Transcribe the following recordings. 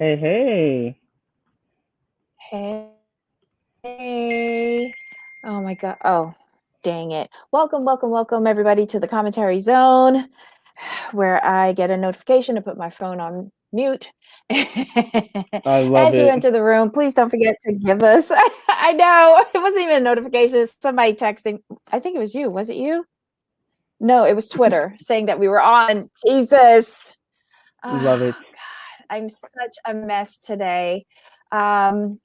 Hey, hey. Hey, hey. Oh my God. Oh, dang it. Welcome, everybody to the commentary zone where I get a notification to put my phone on mute. I love As you it. enter the room, please don't forget to give us. I know it wasn't even a notification. It's somebody texting. I think it was you. Was it you? No, it was Twitter saying that we were on. Jesus. Love Oh, it. God. I'm such a mess today. Um,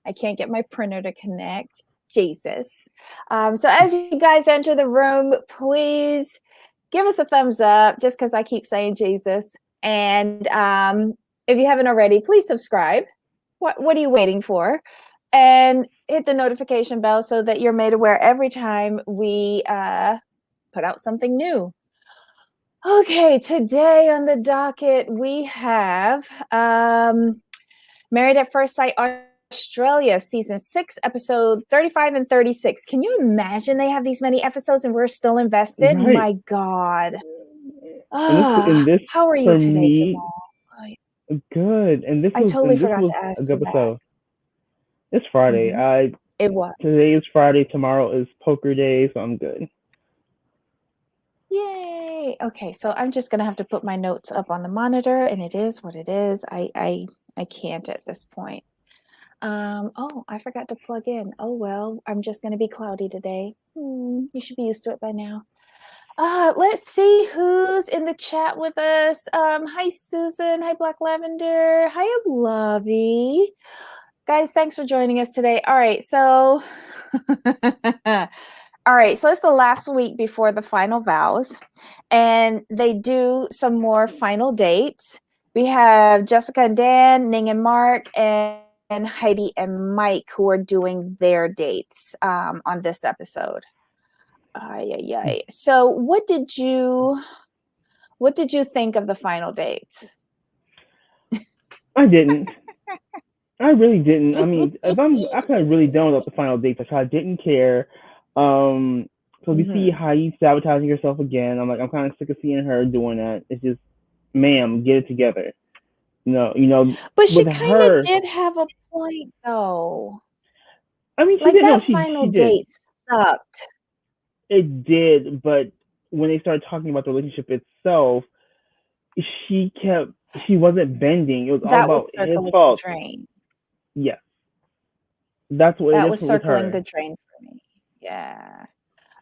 I can't get my printer to connect. Jesus. So as you guys enter the room, please give us a thumbs up just because I keep saying Jesus. And if you haven't already, please subscribe. What are you waiting for? And hit the notification bell so that you're made aware every time we put out something new. Okay, today on the docket we have Married at First Sight Australia, season 6, episode 35 and 36. Can you imagine they have these many episodes and we're still invested? Right. My God. And this Ah, and this how are you for today, me, Jamal? good. And this I was totally and this forgot was to ask a good you that. episode. It's Friday. Mhm. I It was. Today is Friday, tomorrow is poker day, so I'm good. Yay. Okay, so I'm just gonna have to put my notes up on the monitor, and it is what it is. I can't at this point. Oh, I forgot to plug in. Oh well, I'm just gonna be cloudy today. You should be used to it by now. Let's see who's in the chat with us. Hi Susan, hi Black Lavender, hi Lovey. Guys, thanks for joining us today. All right, so all right, so it's the last week before the final vows, and they do some more final dates. We have Jessica and Dan, Ning and Mark, and Heidi and Mike who are doing their dates on this episode. So what did you think of the final dates? I didn't. I really didn't. I mean, if I could have really done without the final date, I didn't care. So we see Mhm. Heidi sabotaging herself again. I'm kind of sick of seeing her doing that. It's just, ma'am, get it together. But she With kind of her, did have a point though. I mean, she Like did. No, that she final did. date sucked. It did, but when they started talking about the relationship itself, she kept. She wasn't bending. It was all That was about his circling the fault. drain. Yes, that's what it That is was with circling the her. drain for me. Yeah.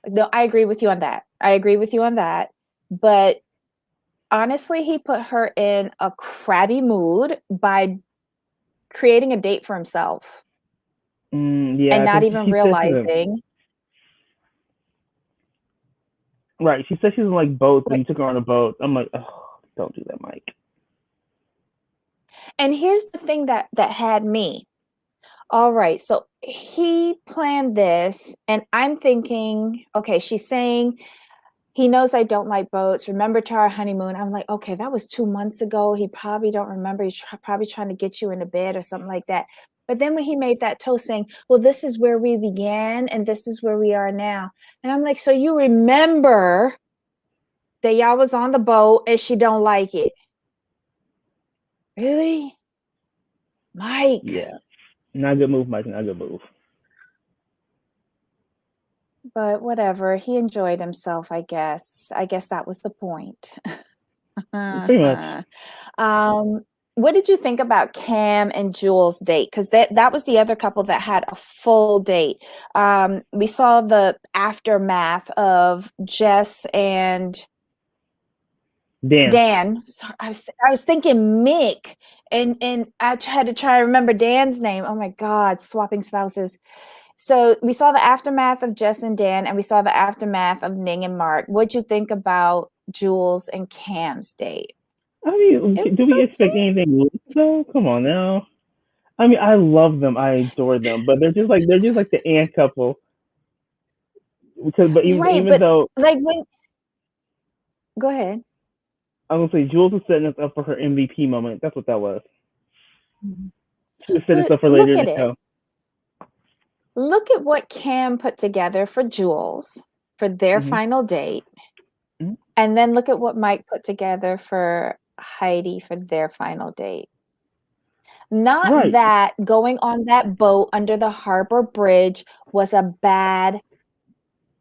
No, I agree with you on that. I agree with you on that. But honestly, he put her in a crabby mood by creating a date for himself and Yeah, not because even she said she's a realizing. right. She said she's like boats, and Wait, he took her on a boat. I'm like, oh, don't do that, Mike. and here's the thing that had me. All right, so he planned this, and I'm thinking, okay, she's saying he knows I don't like boats. Remember to our honeymoon? I'm like, okay, that was 2 months ago. He probably don't remember. He's probably trying to get you into bed or something like that. But then when he made that toast saying, well, this is where we began and this is where we are now. And I'm like, so you remember that y'all was on the boat and she don't like it. Really? Mike. Yeah, not a good move, Mike. Not a good move. But whatever. He enjoyed himself, I guess. I guess that was the point. Pretty much. Um, what did you think about Cam and Jules' date? Because that was the other couple that had a full date. We saw the aftermath of Jess and Dan. Dan. Sorry, I was thinking Mick, and I had to try to remember Dan's name. Oh my God, swapping spouses. So we saw the aftermath of Jess and Dan, and we saw the aftermath of Ning and Mark. What'd you think about Jules and Cam's date? I mean, It was do so we expect sweet. anything less though? Come on now. I mean, I love them. I adore them, but they're just like the ant couple. Because, but Right, even but though like when go ahead. I'm gonna say Jules was setting us up for her MVP moment. That's what that was. Mhm. She was setting us But up for later look in at the it. show. Look at what Cam put together for Jules for their Hmm. final date. Hmm. And then look at what Mike put together for Heidi for their final date. Not Right. that going on that boat under the harbor bridge was a bad,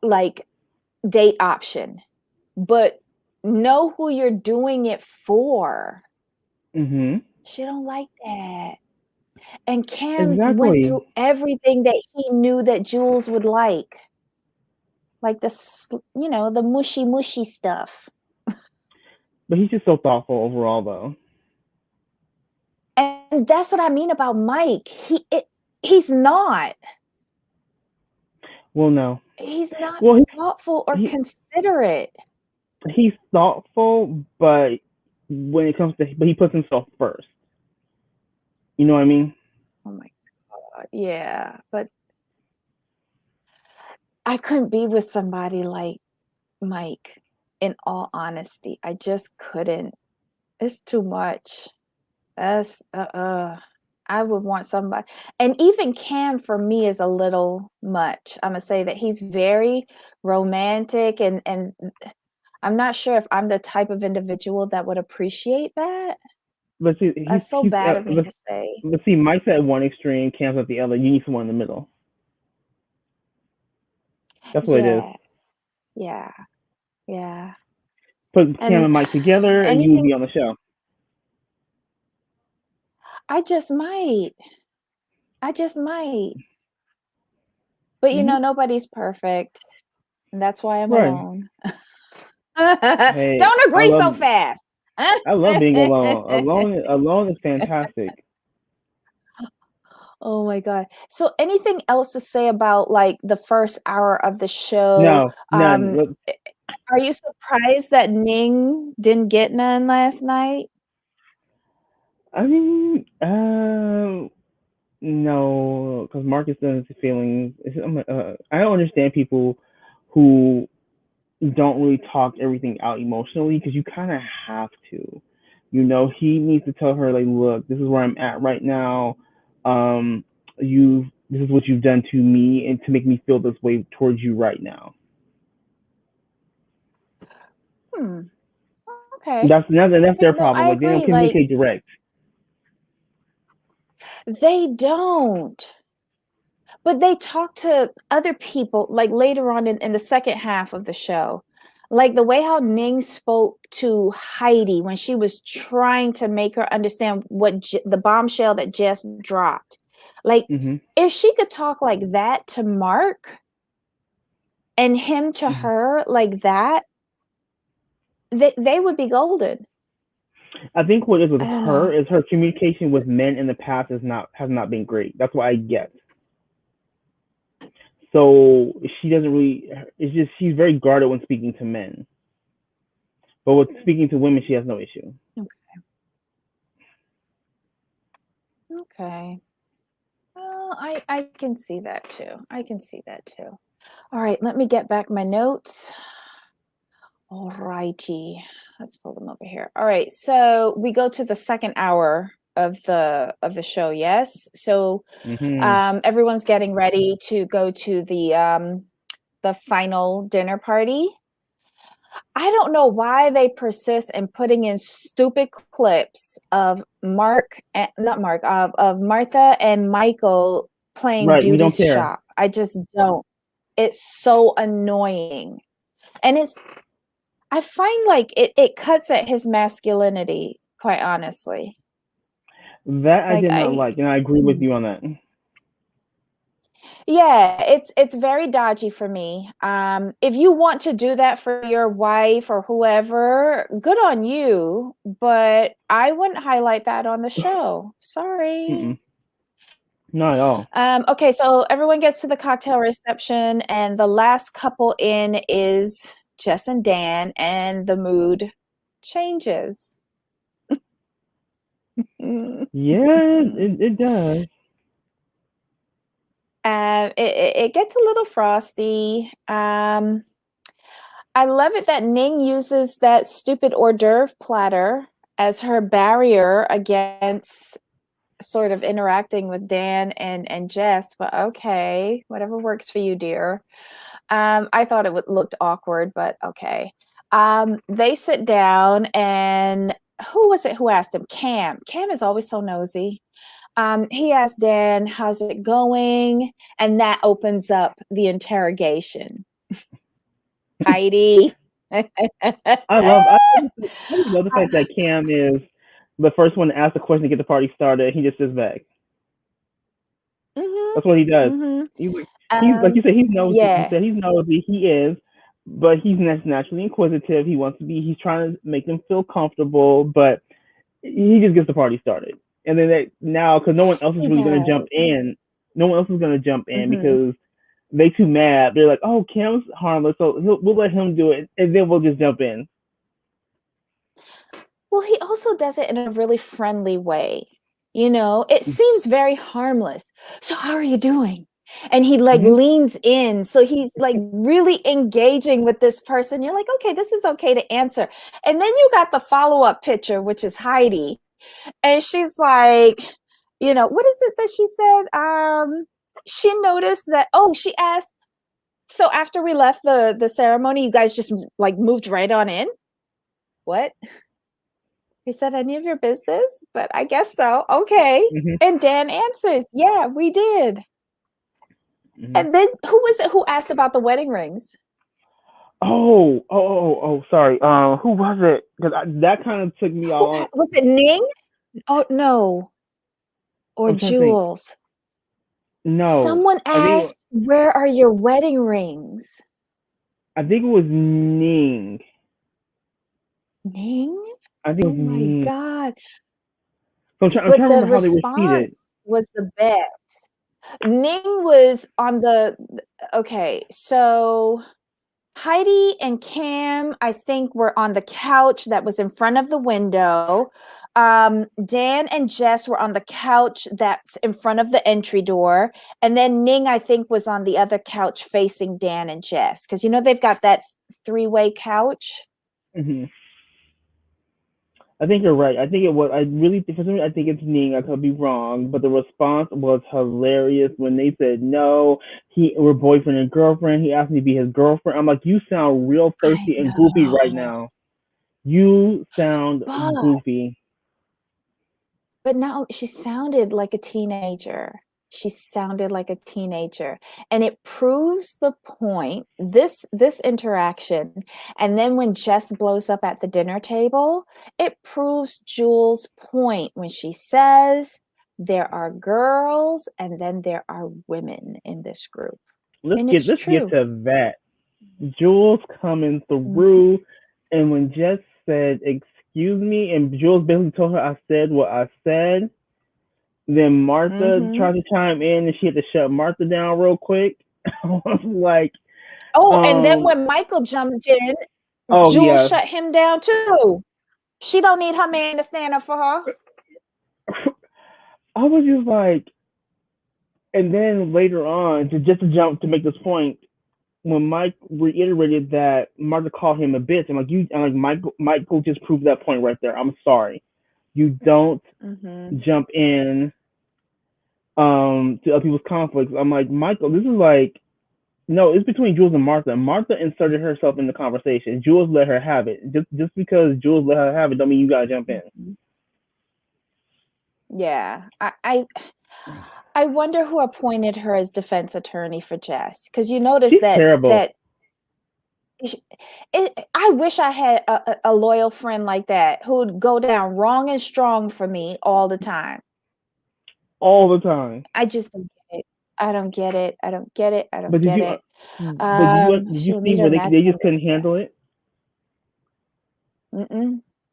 like, date option, but know who you're doing it for. Mhm. She don't like that. And Cam went Exactly. through everything that he knew that Jules would like the mushy, mushy stuff. But he's just so thoughtful overall, though. And that's what I mean about Mike. He's not. Well, no. He's not Well, thoughtful or he considerate. he's thoughtful, but when it comes to, but he puts himself first. You know what I mean? Oh my God. Yeah. But I couldn't be with somebody like Mike, in all honesty. I just couldn't. It's too much. That's I would want somebody, and even Cam for me is a little much. I'm gonna say that he's very romantic, and I'm not sure if I'm the type of individual that would appreciate that. But see, That's so he's bad of me to say. but see, Mike's at one extreme, Cam's at the other. You need someone in the middle. That's what it is. Yeah, yeah, yeah. Put Cam And and Mike together, and you will anything, be on the show. I just might. I just might. But Hmm. nobody's perfect. And that's why I'm Right. alone. Hey, Don't agree so fast. I love being alone. Alone is fantastic. Oh my God. So anything else to say about like the first hour of the show? No, none. Are you surprised that Ning didn't get none last night? I mean, no, because Marcus doesn't have feelings. I don't understand people who don't really talk everything out emotionally because you kind of have to. He needs to tell her like, look, this is where I'm at right now. Um, this is what you've done to me, and to make me feel this way towards you right now. Hmm. Okay. That's Okay. their No, problem. I Like they don't agree. Like communicate direct. they don't. But they talk to other people like later on in the second half of the show. Like the way how Ning spoke to Heidi when she was trying to make her understand what the bombshell that Jess dropped. Like, Hmm. if she could talk like that to Mark and him to Hmm. her like that, they would be golden. I think what is with I don't her know. is her communication with men in the past has not been great. That's what I get. So she doesn't really. It's just she's very guarded when speaking to men, but with speaking to women, she has no issue. Okay. Well, I can see that too. I can see that too. All right, let me get back my notes. All righty. Let's pull them over here. All right, so we go to the second hour of the show, yes? So Hmm. everyone's getting ready to go to the final dinner party. I don't know why they persist in putting in stupid clips of Mark and not Mark of Martha and Michael playing Right. We beauty don't care. shop. I just don't. It's so annoying. And I find like it cuts at his masculinity, quite honestly. That I Like did not I like, and I agree with you on that. Yeah, it's very dodgy for me. If you want to do that for your wife or whoever, good on you, but I wouldn't highlight that on the show. Sorry. Mm-mm. Not at all. Okay, so everyone gets to the cocktail reception, and the last couple in is Jess and Dan, and the mood changes. Yeah, it does. It gets a little frosty. I love it that Ning uses that stupid hors d'oeuvre platter as her barrier against sort of interacting with Dan and Jess, but okay, whatever works for you, dear. I thought it looked awkward, but okay. They sit down, and who was it who asked him? Cam. Cam is always so nosy. He asked Dan, how's it going? And that opens up the interrogation. Heidi. I just love the fact that Cam is the first one to ask the question to get the party started. He just sits back. Mm-hmm. That's what he does. Mm-hmm. He's like you said, he's nosy. Yeah. He said he's nosy. He is, but he's naturally inquisitive. He wants to be. He's trying to make them feel comfortable, but he just gets the party started. And then now, because no one else is really going to jump in. No one else is going to jump in because they too mad. They're like, "Oh, Cam's harmless, so we'll let him do it, and then we'll just jump in." Well, he also does it in a really friendly way. You know, it seems very harmless. So how are you doing? And he like leans in. So he's like really engaging with this person. You're like, okay, this is okay to answer. And then you got the follow-up picture, which is Heidi. And she's like, you know, what is it that she said? She noticed that, she asked, so after we left the ceremony, you guys just like moved right on in? What? He said, any of your business? But I guess so. Okay. And Dan answers, yeah, we did. And then who was it who asked about the wedding rings? Sorry. Who was it? Because that kind of took me off. Was it Ning? Oh, no. Or Jules? No. Someone asked, where are your wedding rings? I think it was Ning. Ning? I think it was Ning. My God. So I'm trying to remember how they were seated. Was the best. Ning was on the, okay, so Heidi and Cam, I think, were on the couch that was in front of the window. Dan and Jess were on the couch that's in front of the entry door. And then Ning, I think, was on the other couch facing Dan and Jess. Because, you know, they've got that three-way couch. I think you're right. I think it was. I think it's Ning. I could be wrong, but the response was hilarious when they said no. We're boyfriend and girlfriend. He asked me to be his girlfriend. I'm like, you sound real thirsty and goofy right now. You sound goofy. But now she sounded like a teenager. She sounded like a teenager, and it proves the point, this interaction. And then when Jess blows up at the dinner table, it proves Jules' point when she says there are girls and then there are women in this group. Let's get to that. Jules coming through, and when Jess said, excuse me, and Jules basically told her I said what I said, then Martha tried to chime in, and she had to shut Martha down real quick. I was like, and then when Michael jumped in, Jules shut him down too. She don't need her man to stand up for her. I was just like, and then later on, to make this point, when Mike reiterated that Martha called him a bitch, Michael just proved that point right there. I'm sorry. You don't jump in to other people's conflicts. I'm like, Michael, this is like, no, it's between Jules and Martha. Martha inserted herself in the conversation. Jules let her have it. Just because Jules let her have it, don't mean you gotta jump in. Yeah, I wonder who appointed her as defense attorney for Jess, because you notice that I wish I had a loyal friend like that who would go down wrong and strong for me all the time. All the time. I just don't get it. I don't get it. I don't get it. I don't get it. But did you see where they just couldn't handle it?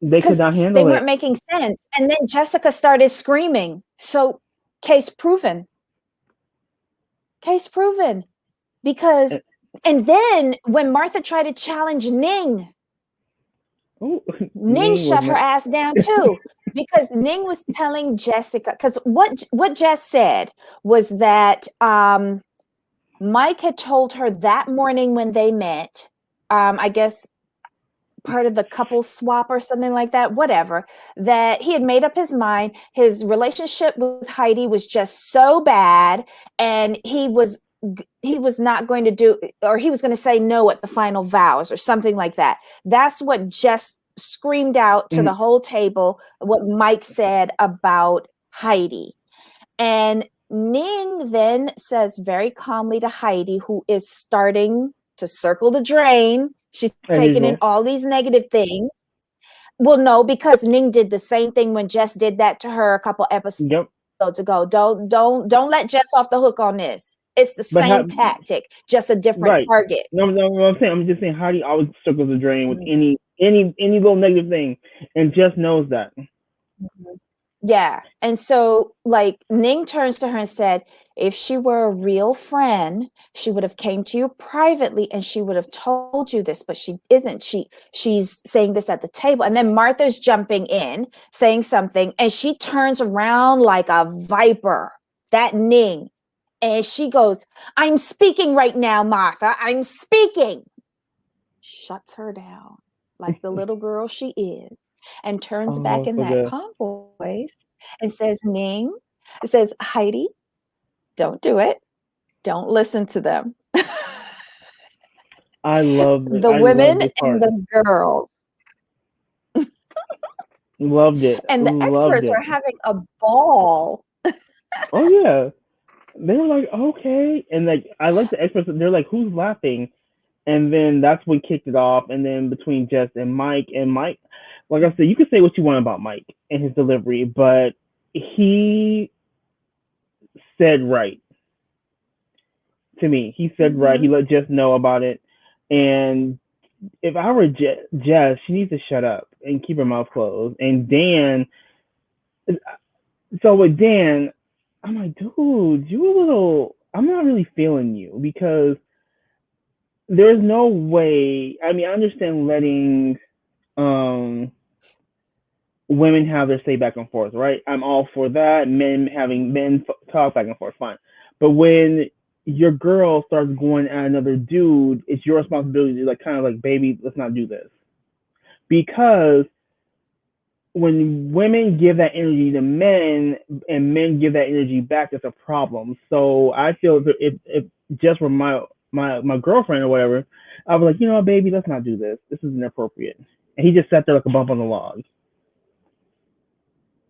They could not handle it. They weren't making sense. And then Jessica started screaming. So case proven. Case proven. Because, and then when Martha tried to challenge Ning, Ning shut her ass down too. Because Ning was telling Jessica, because what Jess said was that Mike had told her that morning when they met, I guess part of the couple swap or something like that, whatever, that he had made up his mind. His relationship with Heidi was just so bad, and he was not going to do, or he was going to say no at the final vows or something like that. That's what Jess screamed out to the whole table, what Mike said about Heidi. And Ning then says very calmly to Heidi, who is starting to circle the drain. She's taking in all these negative things. Well, no, because Ning did the same thing when Jess did that to her a couple episodes ago. Don't let Jess off the hook on this. It's the same tactic, just a different target. No, I'm just saying Heidi always circles the drain with any little negative thing, and Jess knows that. Yeah. And so like Ning turns to her and said, if she were a real friend, she would have came to you privately and she would have told you this, but she isn't. She's saying this at the table. And then Martha's jumping in, saying something, and she turns around like a viper, that Ning. And she goes, I'm speaking right now, Martha. I'm speaking. Shuts her down like the little girl she is. And turns back in that calm voice and says, Ning, it says, Heidi, don't do it. Don't listen to them. I love it. The women and the girls. Loved it. And the experts were having a ball. Oh, yeah. They were like, okay. And like, I like the experts. They're like, who's laughing? And then that's what kicked it off. And then between Jess and Mike, like I said, you can say what you want about Mike and his delivery, but he said right to me. He said right. He let Jess know about it. And if I were Jess, she needs to shut up and keep her mouth closed. And Dan, so with Dan, I'm like, dude, I'm not really feeling you, because there's no way. I mean, I understand letting women have their say back and forth, right? I'm all for that. Men talk back and forth, fine. But when your girl starts going at another dude, it's your responsibility to kind of like, baby, let's not do this. Because when women give that energy to men and men give that energy back, it's a problem. So I feel if Jess were my girlfriend or whatever, I was like, you know what, baby, let's not do this. This is inappropriate. And he just sat there like a bump on the log.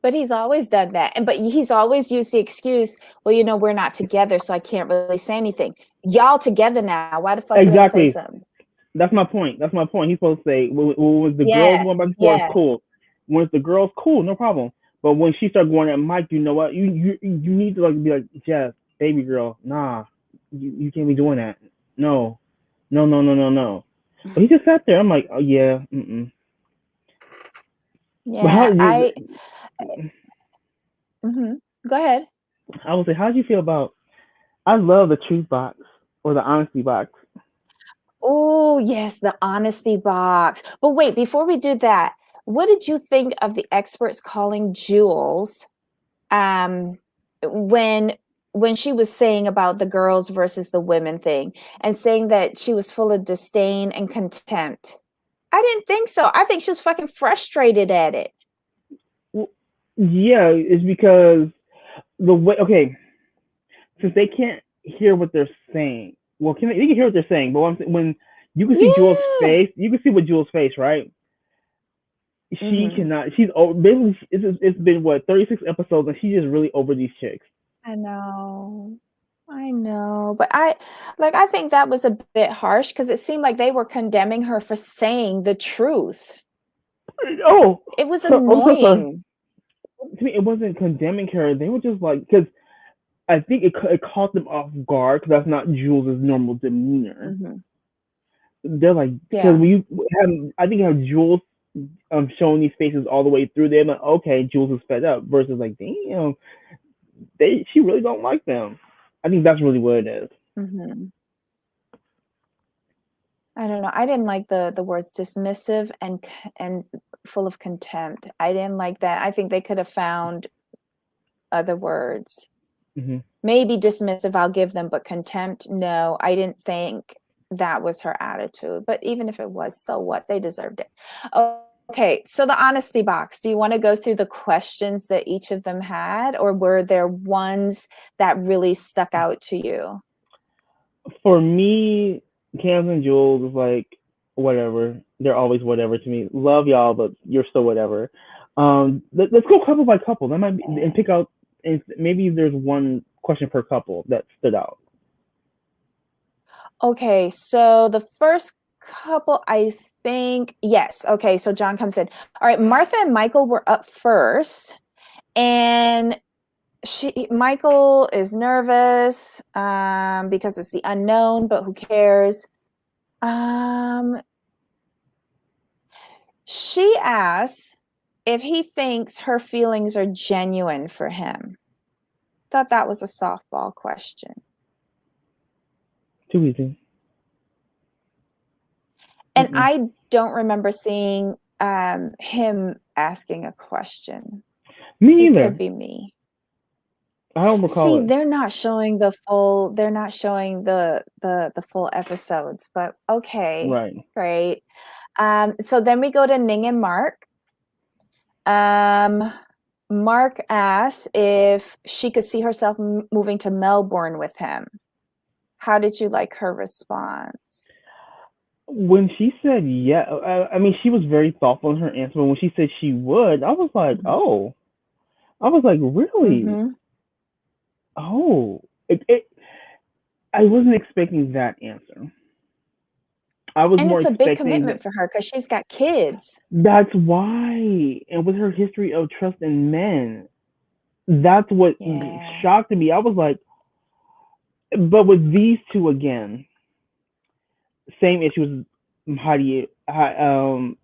But he's always done that. But he's always used the excuse, well, we're not together, so I can't really say anything. Y'all together now. Why the fuck did I say something? That's my point. He's supposed to say, when the girls going back and forth, cool. When it's the girls, cool, no problem. But when she started going at Mike, you know what? You need to be like, Jess, baby girl, nah, you can't be doing that. No. But he just sat there. I'm like, oh yeah, yeah. Go ahead. I would say, how did you feel about? I love the truth box or the honesty box. Oh yes, the honesty box. But wait, before we do that, what did you think of the experts calling Jules when she was saying about the girls versus the women thing, and saying that she was full of disdain and contempt? I didn't think so. I think she was fucking frustrated at it. Well, yeah, it's because the way, okay, since they can't hear what they're saying. Well, they can hear what they're saying, but when you can see Jules' face, you can see what Jules' face, right? She cannot. She's basically. It's been what 36 episodes, and she's just really over these chicks. I know, but I think that was a bit harsh, because it seemed like they were condemning her for saying the truth. Oh, it was annoying. To me, it wasn't condemning her. They were just like, because I think it caught them off guard, because that's not Jules' normal demeanor. They're like, because when you have, I think you have Jules showing these faces all the way through, they're like, okay, Jules is fed up, versus like, damn, she really don't like them. I think that's really what it is. I don't know. I didn't like the words dismissive and full of contempt. I didn't like that. I think they could have found other words. Maybe dismissive, I'll give them, but contempt, no. I didn't think that was her attitude. But even if it was, so what? They deserved it. Okay, so the honesty box. Do you want to go through the questions that each of them had, or were there ones that really stuck out to you? For me, Cam and Jules is like, whatever. They're always whatever to me. Love y'all, but you're still whatever. Let's go couple by couple. That might be, and pick out maybe there's one question per couple that stood out. Okay, so the first couple, I think, yes. Okay, so John comes in. All right, Martha and Michael were up first, and Michael is nervous because it's the unknown, but who cares? She asks if he thinks her feelings are genuine for him. Thought that was a softball question. Too easy. And I don't remember seeing him asking a question. Me It either. could be me. I don't recall it. They're not showing the full. They're not showing the full episodes, but okay, Right. great. So then we go to Ning and Mark. Mark asks if she could see herself moving to Melbourne with him. How did you like her response? When she said yeah, I mean, she was very thoughtful in her answer, but when she said she would, I was like, oh. I was like, really? Mm-hmm. Oh. I wasn't expecting that answer. I was And more it's a big expecting commitment for her because she's got kids. That's why. And with her history of trust in men, that's what shocked me. I was like, but with these two again, same issues. Heidi, no,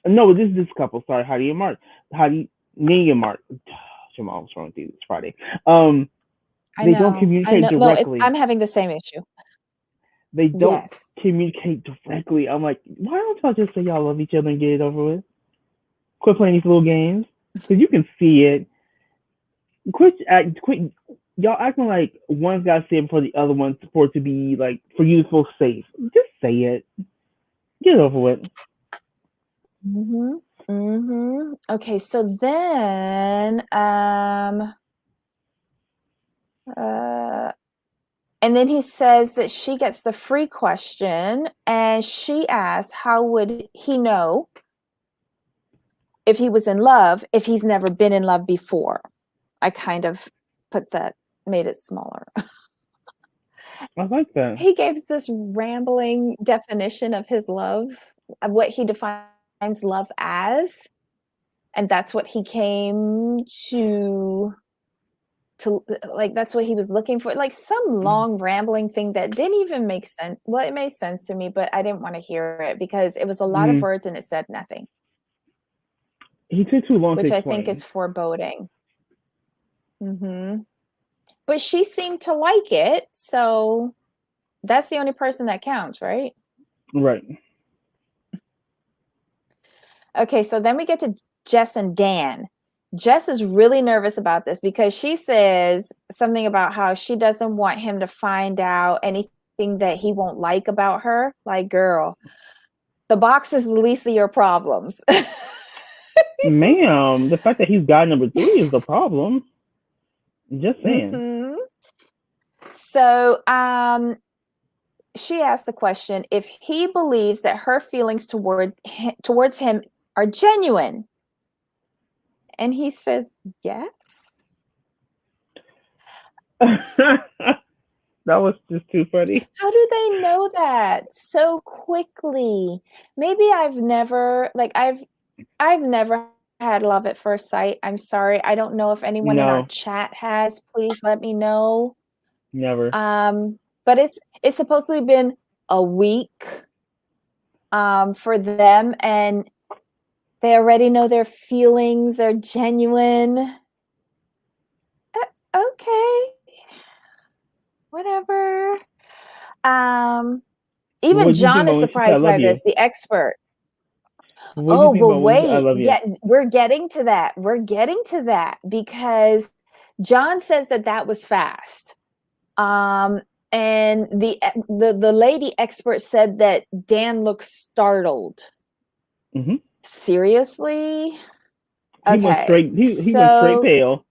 this couple. Sorry, Heidi and Mark. Heidi, Ning and Mark. Jamal, what's wrong with you? It's Friday. They don't communicate directly. No, I'm having the same issue. They don't communicate directly. I'm like, why don't y'all just say y'all love each other and get it over with? Quit playing these little games because you can see it. Quit. Y'all acting like one's got to say it before the other one for it to be like for you to feel safe. Just say it. Get it over with. Okay, so then and then he says that she gets the free question, and she asks, how would he know if he was in love if he's never been in love before? I kind of made it smaller. I like that. He gave this rambling definition of his love, of what he defines love as, and that's what he came to like, that's what he was looking for, like some long rambling thing that didn't even make sense. Well, it made sense to me, but I didn't want to hear it because it was a lot of words and it said nothing. He took too long to explain. Which I think is foreboding. But she seemed to like it, so that's the only person that counts, right? Right. Okay, so then we get to Jess and Dan. Jess is really nervous about this because she says something about how she doesn't want him to find out anything that he won't like about her. Like, girl, the box is the least of your problems. Ma'am, the fact that he's guy number 3 is the problem. Just saying. So, she asked the question if he believes that her feelings towards him are genuine. And he says, yes. That was just too funny. How do they know that so quickly? Maybe I've never had love at first sight. I'm sorry. I don't know if anyone in our chat has. Please let me know. Never. But it's supposedly been a week for them, and they already know their feelings are genuine. Okay. Whatever. Even John is surprised by this, the expert. Oh, well, wait. We're getting to that. We're getting to that because John says that was fast. And the lady expert said that Dan looks startled. Seriously? Okay. He went straight pale.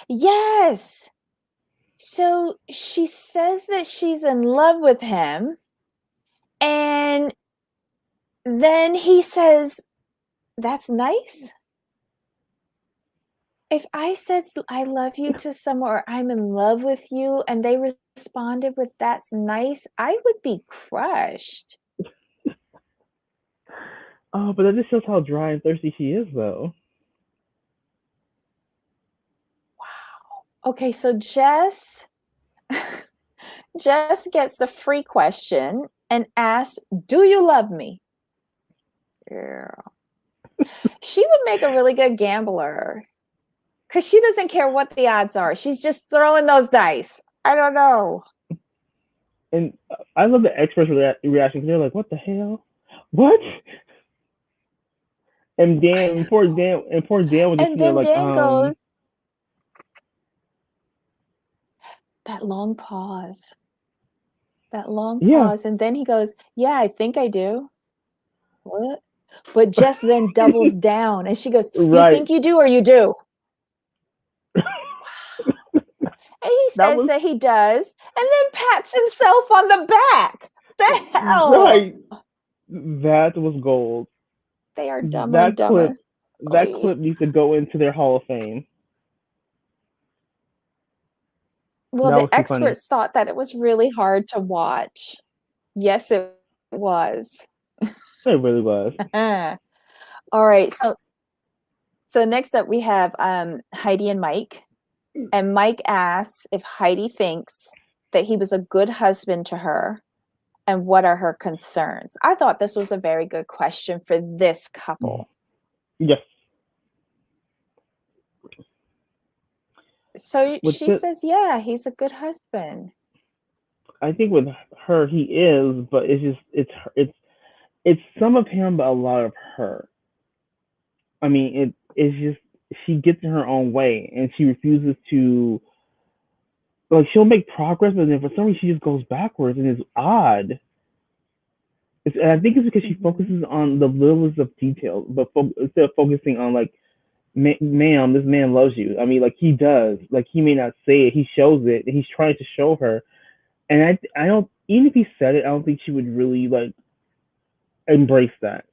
Yes. So she says that she's in love with him, and then he says, that's nice. If I said I love you to someone or I'm in love with you and they responded with that's nice, I would be crushed. Oh, but that just shows how dry and thirsty she is, though. Wow. Okay, so Jess gets the free question and asks, "Do you love me?" Yeah. She would make a really good gambler because she doesn't care what the odds are. She's just throwing those dice. I don't know. And I love the experts' reaction because they're like, "What the hell? What?" And poor Dan was just And sitting there then like, Dan goes, that long pause. That long yeah, pause. And then he goes, "Yeah, I think I do." What? But Jess then doubles down and she goes, "You right. think you do or you do?" And he That says was that he does and then pats himself on the back. The hell? right. That was gold. They are dumber and That dumber. clip, that Oy. clip needs to go into their Hall of Fame. Well, That was the too funny. experts thought that it was really hard to watch. Yes, it was. It really was. All right. So next up we have Heidi and Mike. And Mike asks if Heidi thinks that he was a good husband to her and what are her concerns. I thought this was a very good question for this couple. Yes. So With she this, says, yeah, he's a good husband. I think with her, he is, but it's some of him, but a lot of her. I mean, it's just she gets in her own way, and she refuses to like. She'll make progress, but then for some reason she just goes backwards, and it's odd. And I think it's because she focuses on the littlest of details, but instead of focusing on like, ma'am, this man loves you. I mean, like he does. Like he may not say it, he shows it, and he's trying to show her. And I don't, even if he said it, I don't think she would really like embrace that.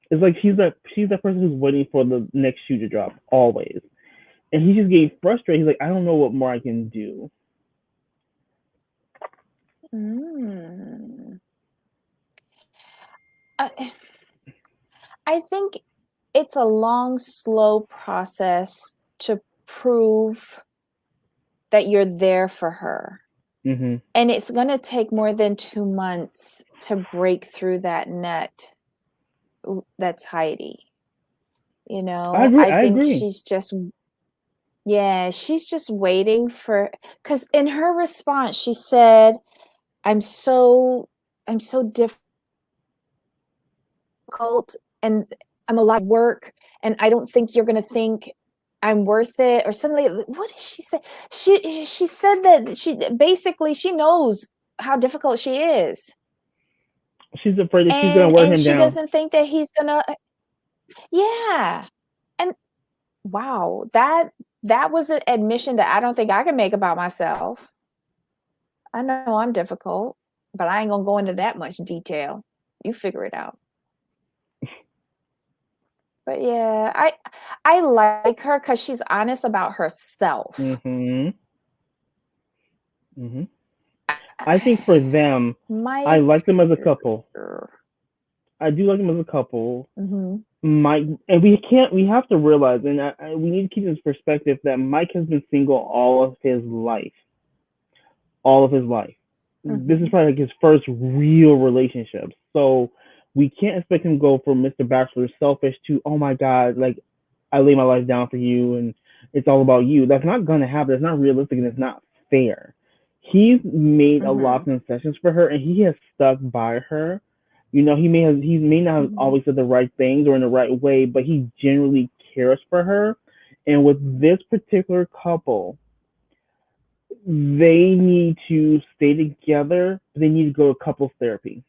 It's like she's that person who's waiting for the next shoe to drop always, and he's just getting frustrated. He's like, I don't know what more I can do. Mm. I think it's a long, slow process to prove that you're there for her. Mm-hmm. And it's going to take more than 2 months to break through that nut. That's Heidi. You know, I I think agree. she's just waiting for, because in her response she said, I'm so difficult and I'm a lot of work and I don't think you're gonna think I'm worth it or something. What did she say? She said that she knows how difficult she is. She's afraid that she's gonna wear And him she down. doesn't think that he's gonna, yeah. And wow, that was an admission that I don't think I can make about myself. I know I'm difficult, but I ain't gonna go into that much detail. You figure it out. But yeah, I like her because she's honest about herself. Mm-hmm. Mm-hmm. I think for them, I Mike, like them as a couple. I do like them as a couple. Mike, and we have to realize, and we need to keep this perspective that Mike has been single all of his life. All of his life. This is probably like his first real relationship. So we can't expect him to go from Mr. Bachelor selfish to, oh my God, like I lay my life down for you and it's all about you. That's not gonna happen. It's not realistic and it's not fair. He's made a lot of concessions for her and he has stuck by her. You know, he may not have always said the right things or in the right way, but he generally cares for her. And with this particular couple, they need to stay together. They need to go to couples therapy.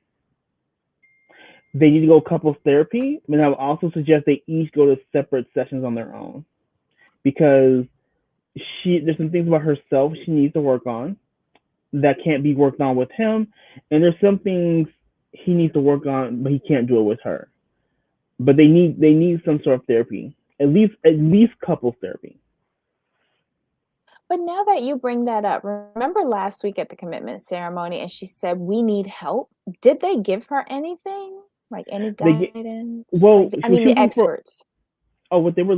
They need to go couples therapy, and I would also suggest they each go to separate sessions on their own because there's some things about herself she needs to work on that can't be worked on with him, and there's some things he needs to work on, but he can't do it with her. But they need some sort of therapy, At least couples therapy. But now that you bring that up, remember last week at the commitment ceremony, and she said, "We need help." Did they give her anything? Like any They get guidance? well. Like, I What mean, she was the looking for. experts. Oh, what they were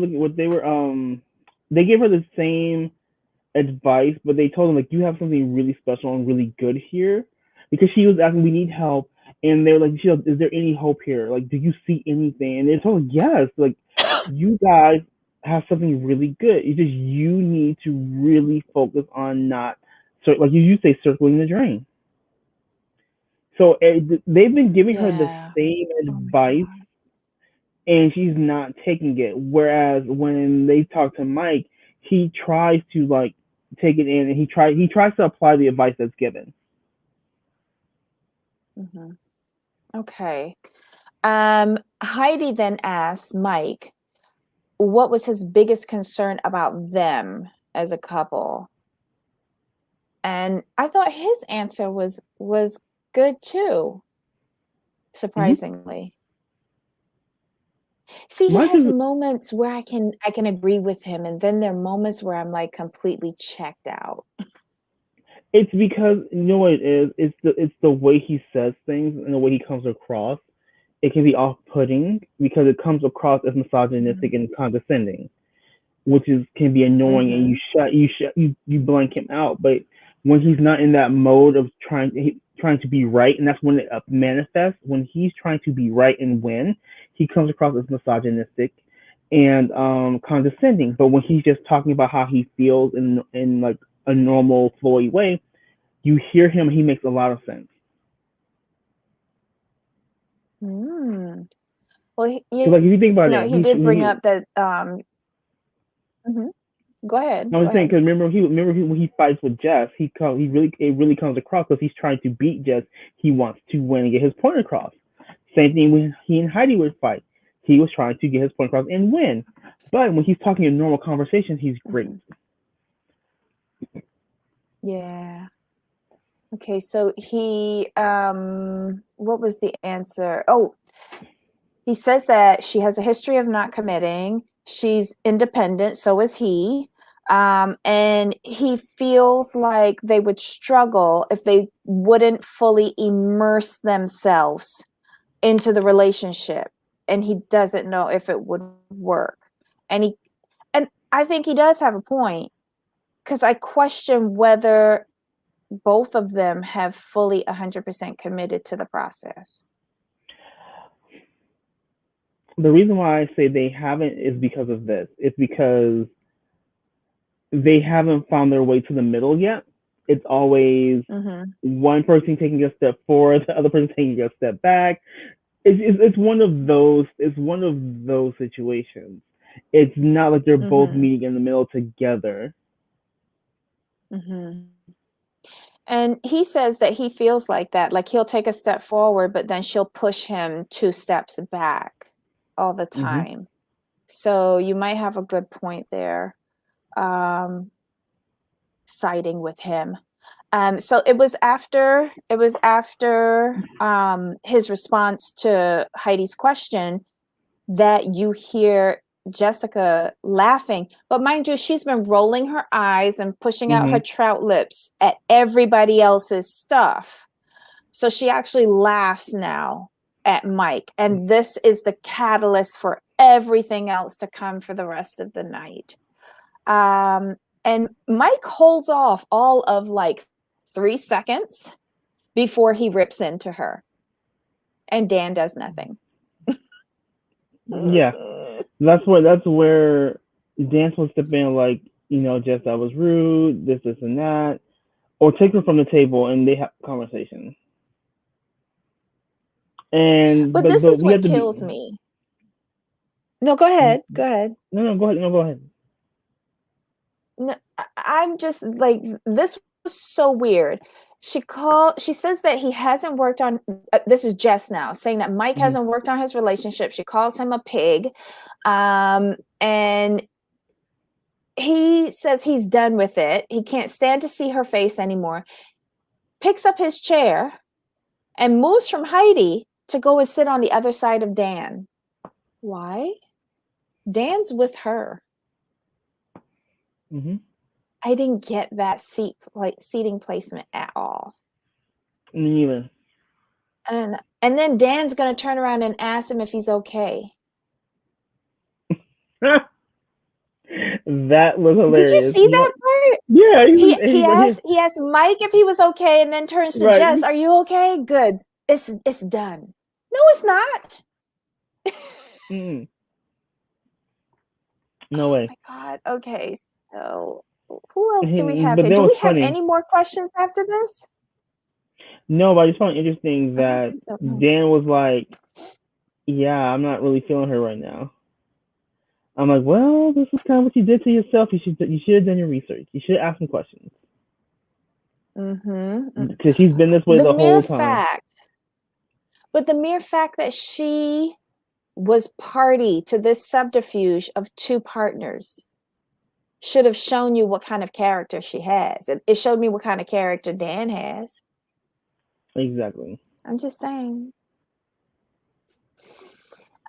they gave her the same advice, but they told him like you have something really special and really good here, because she was asking we need help, and they were like, is there any hope here? Like, do you see anything? And they told her yes, like you guys have something really good. It's just you need to really focus on not like you say circling the drain. So they've been giving her the Yeah. same Oh my advice, God. and she's not taking it. Whereas when they talk to Mike, he tries to like take it in, and he tries to apply the advice that's given. Mm-hmm. Okay. Heidi then asked Mike what was his biggest concern about them as a couple. And I thought his answer was good too, Mm-hmm. surprisingly. See, he Mike has is moments where I can agree with him, and then there are moments where I'm like completely checked out. it's because you know what it is. It's the way he says things and the way he comes across. It can be off-putting because it comes across as misogynistic Mm-hmm. and condescending, which is can be annoying, and Mm-hmm. you blank him out. But when he's not in that mode of trying to be right, and that's when it manifests. When he's trying to be right and win, he comes across as misogynistic and condescending. But when he's just talking about how he feels in like a normal flowy way, you hear him. He makes a lot of sense. Mm. Well, Because like if you think about it, he did bring up that. Mhm. Go ahead. I Go was saying ahead. because when he fights with Jess, it really comes across because he's trying to beat Jess. He wants to win and get his point across. Same thing when he and Heidi would fight. He was trying to get his point across and win. But when he's talking in normal conversation, he's great. Mhm. Yeah. Okay, so he what was the answer? Oh, he says that she has a history of not committing. She's independent, so is he. And he feels like they would struggle if they wouldn't fully immerse themselves into the relationship. And he doesn't know if it would work. And I think he does have a point, because I question whether both of them have fully 100% committed to the process. The reason why I say they haven't is because of this. It's because they haven't found their way to the middle yet. It's always Mm-hmm. one person taking a step forward, the other person taking a step back. It's one of those. It's one of those situations. It's not like they're both Mm-hmm. meeting in the middle together. Mm-hmm. And he says that he feels like that, like he'll take a step forward, but then she'll push him 2 steps back all the Mm-hmm. time. So you might have a good point there, siding with him. So it was after his response to Heidi's question that you hear Jessica laughing. But mind you, she's been rolling her eyes and pushing out her Mm-hmm. trout lips at everybody else's stuff. So she actually laughs now at Mike. And this is the catalyst for everything else to come for the rest of the night. And Mike holds off all of like 3 seconds before he rips into her. And Dan does nothing. Yeah, that's where Dance will step in like, Jess, that was rude, this and that, or take her from the table and they have a conversation. And But but this but is we what have to kills be. me. No, go ahead. Go ahead. No, go ahead. No, go ahead. No, I'm just like, this was so weird. She says that he hasn't worked on, this is Jess now saying that Mike Mm-hmm. hasn't worked on his relationship. She calls him a pig. And he says he's done with it. He can't stand to see her face anymore. Picks up his chair and moves from Heidi to go and sit on the other side of Dan. Why? Dan's with her. Mm-hmm. I didn't get that seating placement at all. Me either. I don't know. And then Dan's gonna turn around and ask him if he's okay. That was hilarious. Did you see that part? Yeah, He asked Mike if he was okay, and then turns to Jess. Are you okay? Good. It's done. No, it's not. Mm. No way. Oh my God. Okay. So who else do we have But here? Do we have funny. any more questions after this? No, but I just found it interesting that Dan was like, "Yeah, I'm not really feeling her right now." I'm like, "Well, this is kind of what you did to yourself. You should have done your research. You should have asked some questions." Because she's been this way the whole time. But the mere fact that she was party to this subterfuge of two partners should have shown you what kind of character she has. It showed me what kind of character Dan has. Exactly. I'm just saying.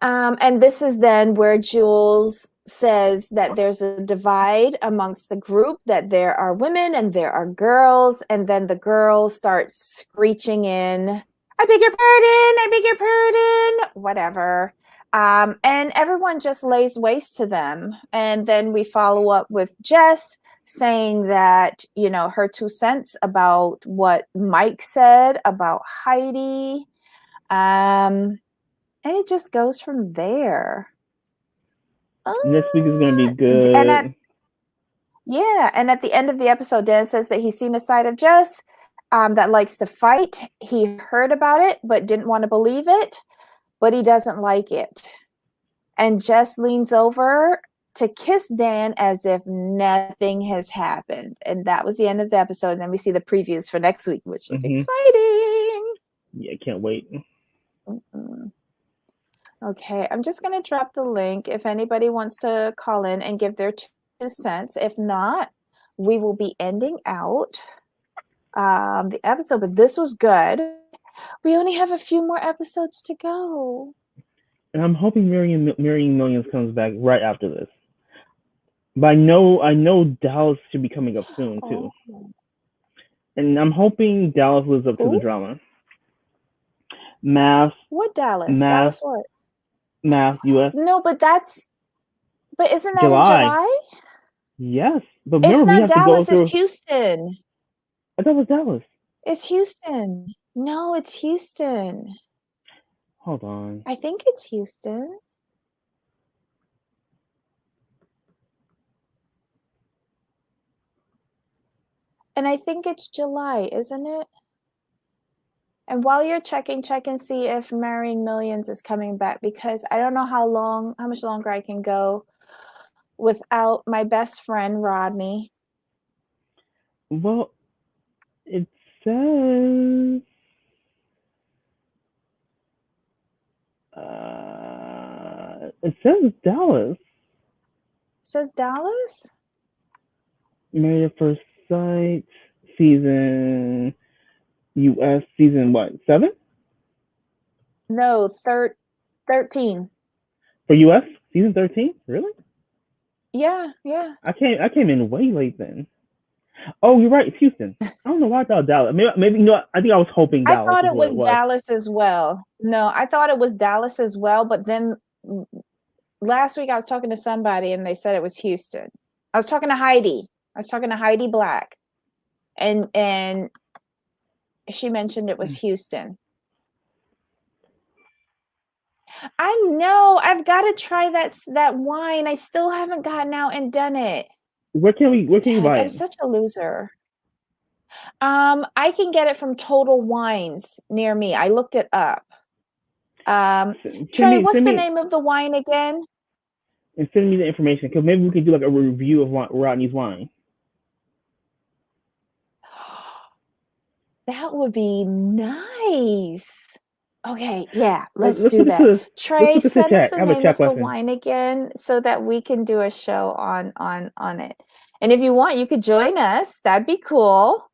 And this is then where Jules says that there's a divide amongst the group, that there are women and there are girls, and then the girls start screeching in, I beg your pardon, whatever. And everyone just lays waste to them. And then we follow up with Jess saying that, you know, her 2 cents about what Mike said about Heidi. And it just goes from there. Next week is going to be good. And at the end of the episode, Dan says that he's seen a side of Jess that likes to fight. He heard about it, but didn't want to believe it, but he doesn't like it. And Jess leans over to kiss Dan as if nothing has happened. And that was the end of the episode. And then we see the previews for next week, which is exciting. Yeah, can't wait. Okay, I'm just going to drop the link if anybody wants to call in and give their 2 cents. If not, we will be ending out the episode. But this was good. We only have a few more episodes to go. And I'm hoping Marrying Millions comes back right after this. But I know Dallas should be coming up soon too. And I'm hoping Dallas lives up to the drama. What Dallas? Dallas what? MAFSAU US. No, but isn't that in July? Yes. But it's remember, not Dallas, it's Houston. I thought it was Dallas. It's Houston. No, it's Houston. Hold on. I think it's Houston. And I think it's July, isn't it? And while you're checking, check and see if Marrying Millions is coming back, because I don't know how much longer I can go without my best friend, Rodney. Well, it says Dallas. It says Dallas? Married at First Sight season US season what? 7? No, 13. For US season 13? Really? Yeah. I came in way late then. Oh, you're right. It's Houston. I don't know why I thought Dallas. Maybe no. I think I was hoping Dallas. I thought it was Dallas as well. No, I thought it was Dallas as well. But then last week I was talking to somebody and they said it was Houston. I was talking to Heidi. Black, and she mentioned it was Houston. I know. I've got to try that wine. I still haven't gotten out and done it. Where can you buy it? I'm such a loser. I can get it from Total Wines near me. I looked it up. Trey, what's the name of the wine again? And send me the information, because maybe we could do like a review of Rodney's wine. That would be nice. Okay, yeah, let's do that. Trey, send us the name of the wine again so that we can do a show on it. And if you want, you could join us. That'd be cool.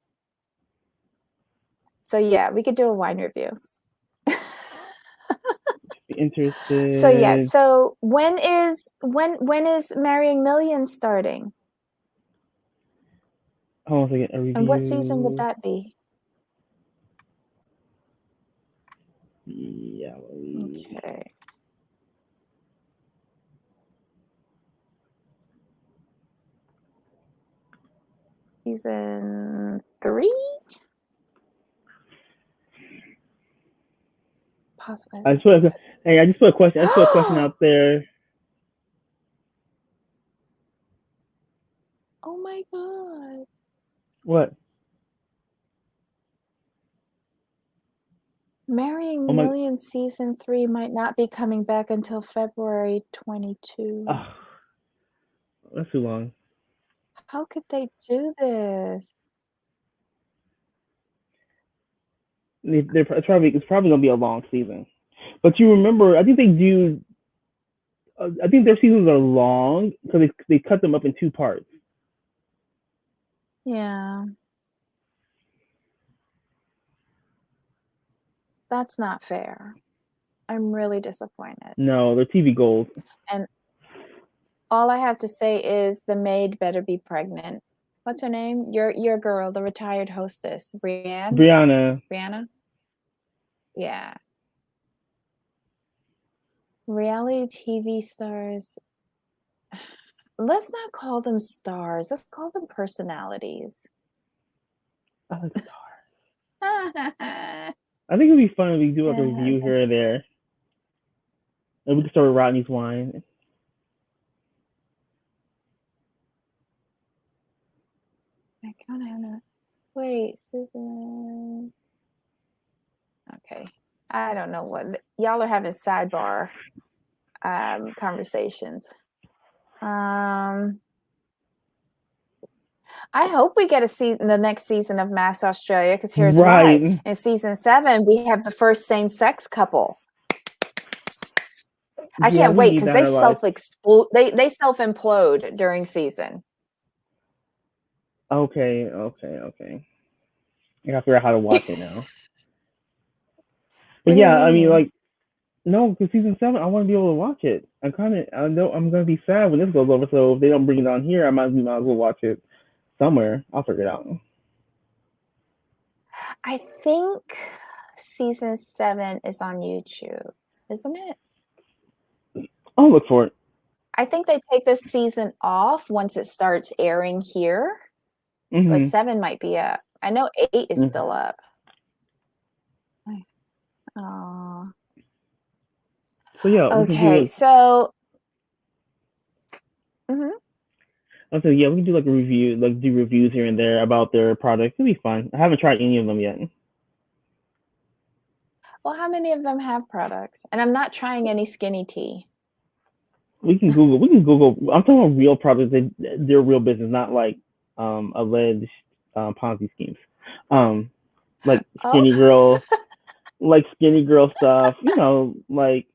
So yeah, we could do a wine review. interested. So yeah, so when is Marrying Millions starting? Hold on a second. A review. And what season would that be? Yeah. Okay. Season 3? Possibly. I just put a question. I just put a question out there. Oh my god. What? Marrying Oh my. Millions season 3 might not be coming back until February 22. That's too long. How could they do this? It's probably gonna be a long season. But you remember, I think they do. I think their seasons are long because they cut them up in 2 parts. Yeah. That's not fair. I'm really disappointed. No, they're TV gold. And all I have to say is the maid better be pregnant. What's her name? Your girl, the retired hostess, Brianna. Yeah. Reality TV stars. Let's not call them stars. Let's call them personalities. I like stars. I think it'd be fun if we do like a review here or there. And we can start with Rodney's wine. I kind of have a wait, Susan. Okay, I don't know what y'all are having sidebar conversations. I hope we get the next season of MAFSAU Australia, because here's why. In season 7, we have the first same-sex couple. I can't wait because they self-implode during season. Okay. I gotta figure out how to watch it now. But yeah, I mean, like, no, because season 7, I want to be able to watch it. I know I'm gonna be sad when this goes over. So if they don't bring it on here, I might as well watch it somewhere. I'll figure it out. I think season 7 is on YouTube, isn't it? I'll look for it. I think they take this season off once it starts airing here. But 7 might be up. I know 8 is still up. Oh. So yeah. Okay. So. So yeah, we can do like a review, like do reviews here and there about their products. It'll be fun. I haven't tried any of them yet. Well, how many of them have products? And I'm not trying any skinny tea. We can Google. I'm talking about real products. They're real business, not like alleged Ponzi schemes. Like skinny girl, like skinny girl stuff. You know, like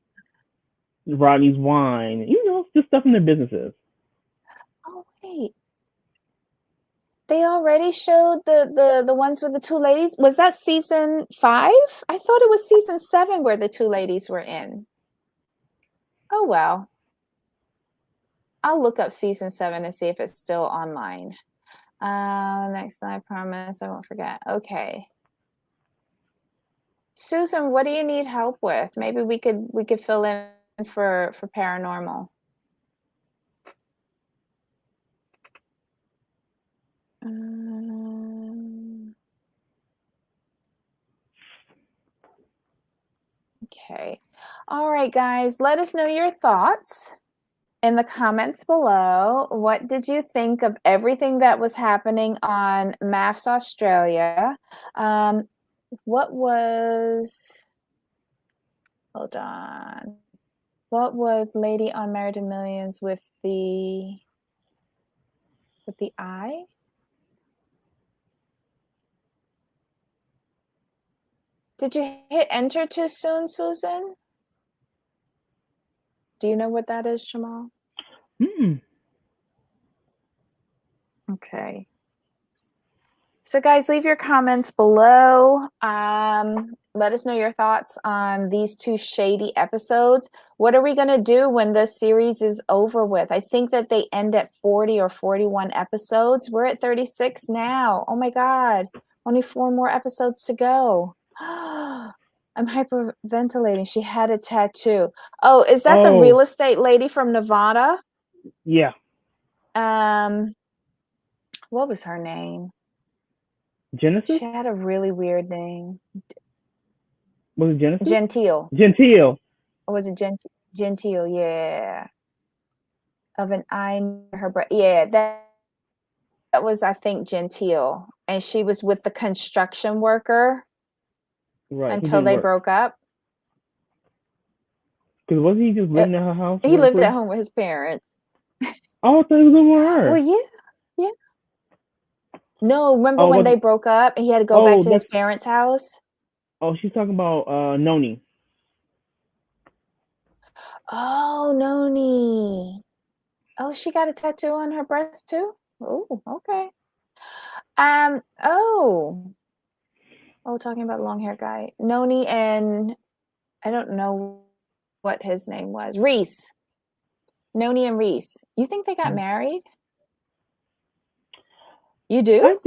Rodney's wine. You know, just stuff in their businesses. Oh wait, they already showed the ones with the 2 ladies. Was that season 5? I thought it was season 7 where the 2 ladies were in. Oh well. I'll look up season 7 and see if it's still online. Next, I promise I won't forget. Okay. Susan, what do you need help with? Maybe we could fill in for paranormal. Okay. All right, guys, let us know your thoughts in the comments below. What did you think of everything that was happening on MAFSAU Australia? What was Lady on Married to Millions with the eye? Did you hit enter too soon, Susan? Do you know what that is, Jamal? Okay. So guys, leave your comments below. let us know your thoughts on these 2 shady episodes. What are we going to do when this series is over with? I think that they end at 40 or 41 episodes. We're at 36 now. Oh my God. Only 4 more episodes to go. I'm hyperventilating. She had a tattoo. Oh, is that the real estate lady from Nevada? Yeah. What was her name? Genesis? She had a really weird name. Was it Genesis? Gentile. Gentile. Or was it Gentile? Yeah. Of an eye near her breast. Yeah, that was, I think, Gentile. And she was with the construction worker until they broke up. Because wasn't he just living at her house? He lived at home with his parents. Oh, I thought he was living with her. Well, yeah. No, remember when they broke up and he had to go back to his parents' house? Oh, she's talking about Noni. Oh, Noni. Oh, she got a tattoo on her breast too? Oh, okay. Talking about the long hair guy. Noni and I don't know what his name was. Reese. Noni and Reese. You think they got married? You do?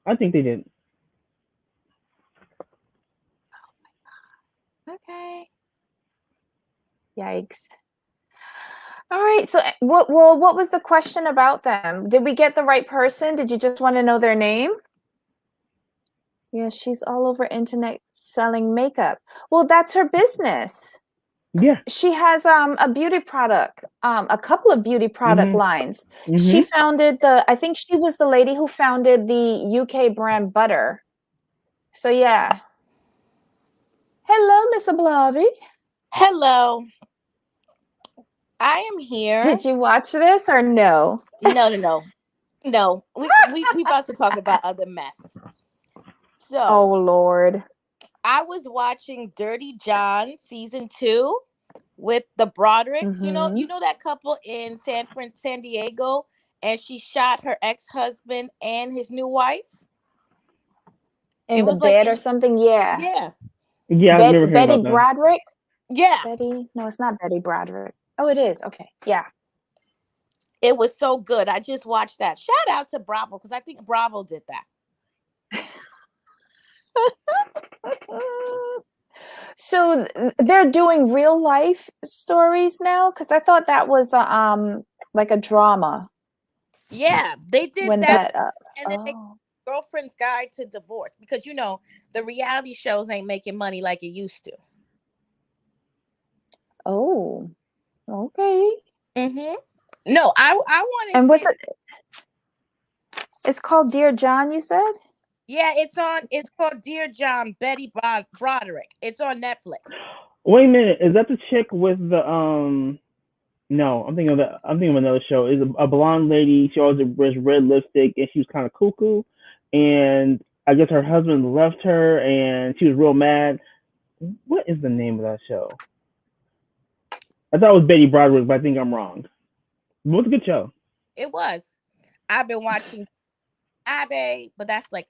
I think they did. Oh my God. Okay. Yikes. All right. So what was the question about them? Did we get the right person? Did you just want to know their name? Yeah, she's all over internet selling makeup. Well, that's her business. Yeah. She has a beauty product, a couple of beauty product lines. She founded I think she was the lady who founded the UK brand Butter. So yeah. Hello, Miss Ablavi. Hello. I am here. Did you watch this or no? No. We about to talk about other mess. So, oh Lord. I was watching Dirty John season 2 with the Brodericks. You know that couple in San Diego, and she shot her ex-husband and his new wife. In the bed or something. Yeah. Yeah. I remember Betty Broderick. Yeah. Betty. No, it's not Betty Broderick. Oh, it is. Okay. Yeah. It was so good. I just watched that. Shout out to Bravo, because I think Bravo did that. So they're doing real life stories now? Because I thought that was like a drama. Yeah, they did when that. And then they Girlfriend's Guide to Divorce, because the reality shows ain't making money like it used to. Oh, okay. No, I want to. And what's it? It's called Dear John, you said? Yeah, it's called Dear John, Betty Broderick. It's on Netflix. Wait a minute, is that the chick with the No, I'm thinking of another show. It's a blonde lady. She always wears red lipstick, and she was kind of cuckoo. And I guess her husband left her, and she was real mad. What is the name of that show? I thought it was Betty Broderick, but I think I'm wrong. It was a good show. It was. I've been watching Abby, but that's like,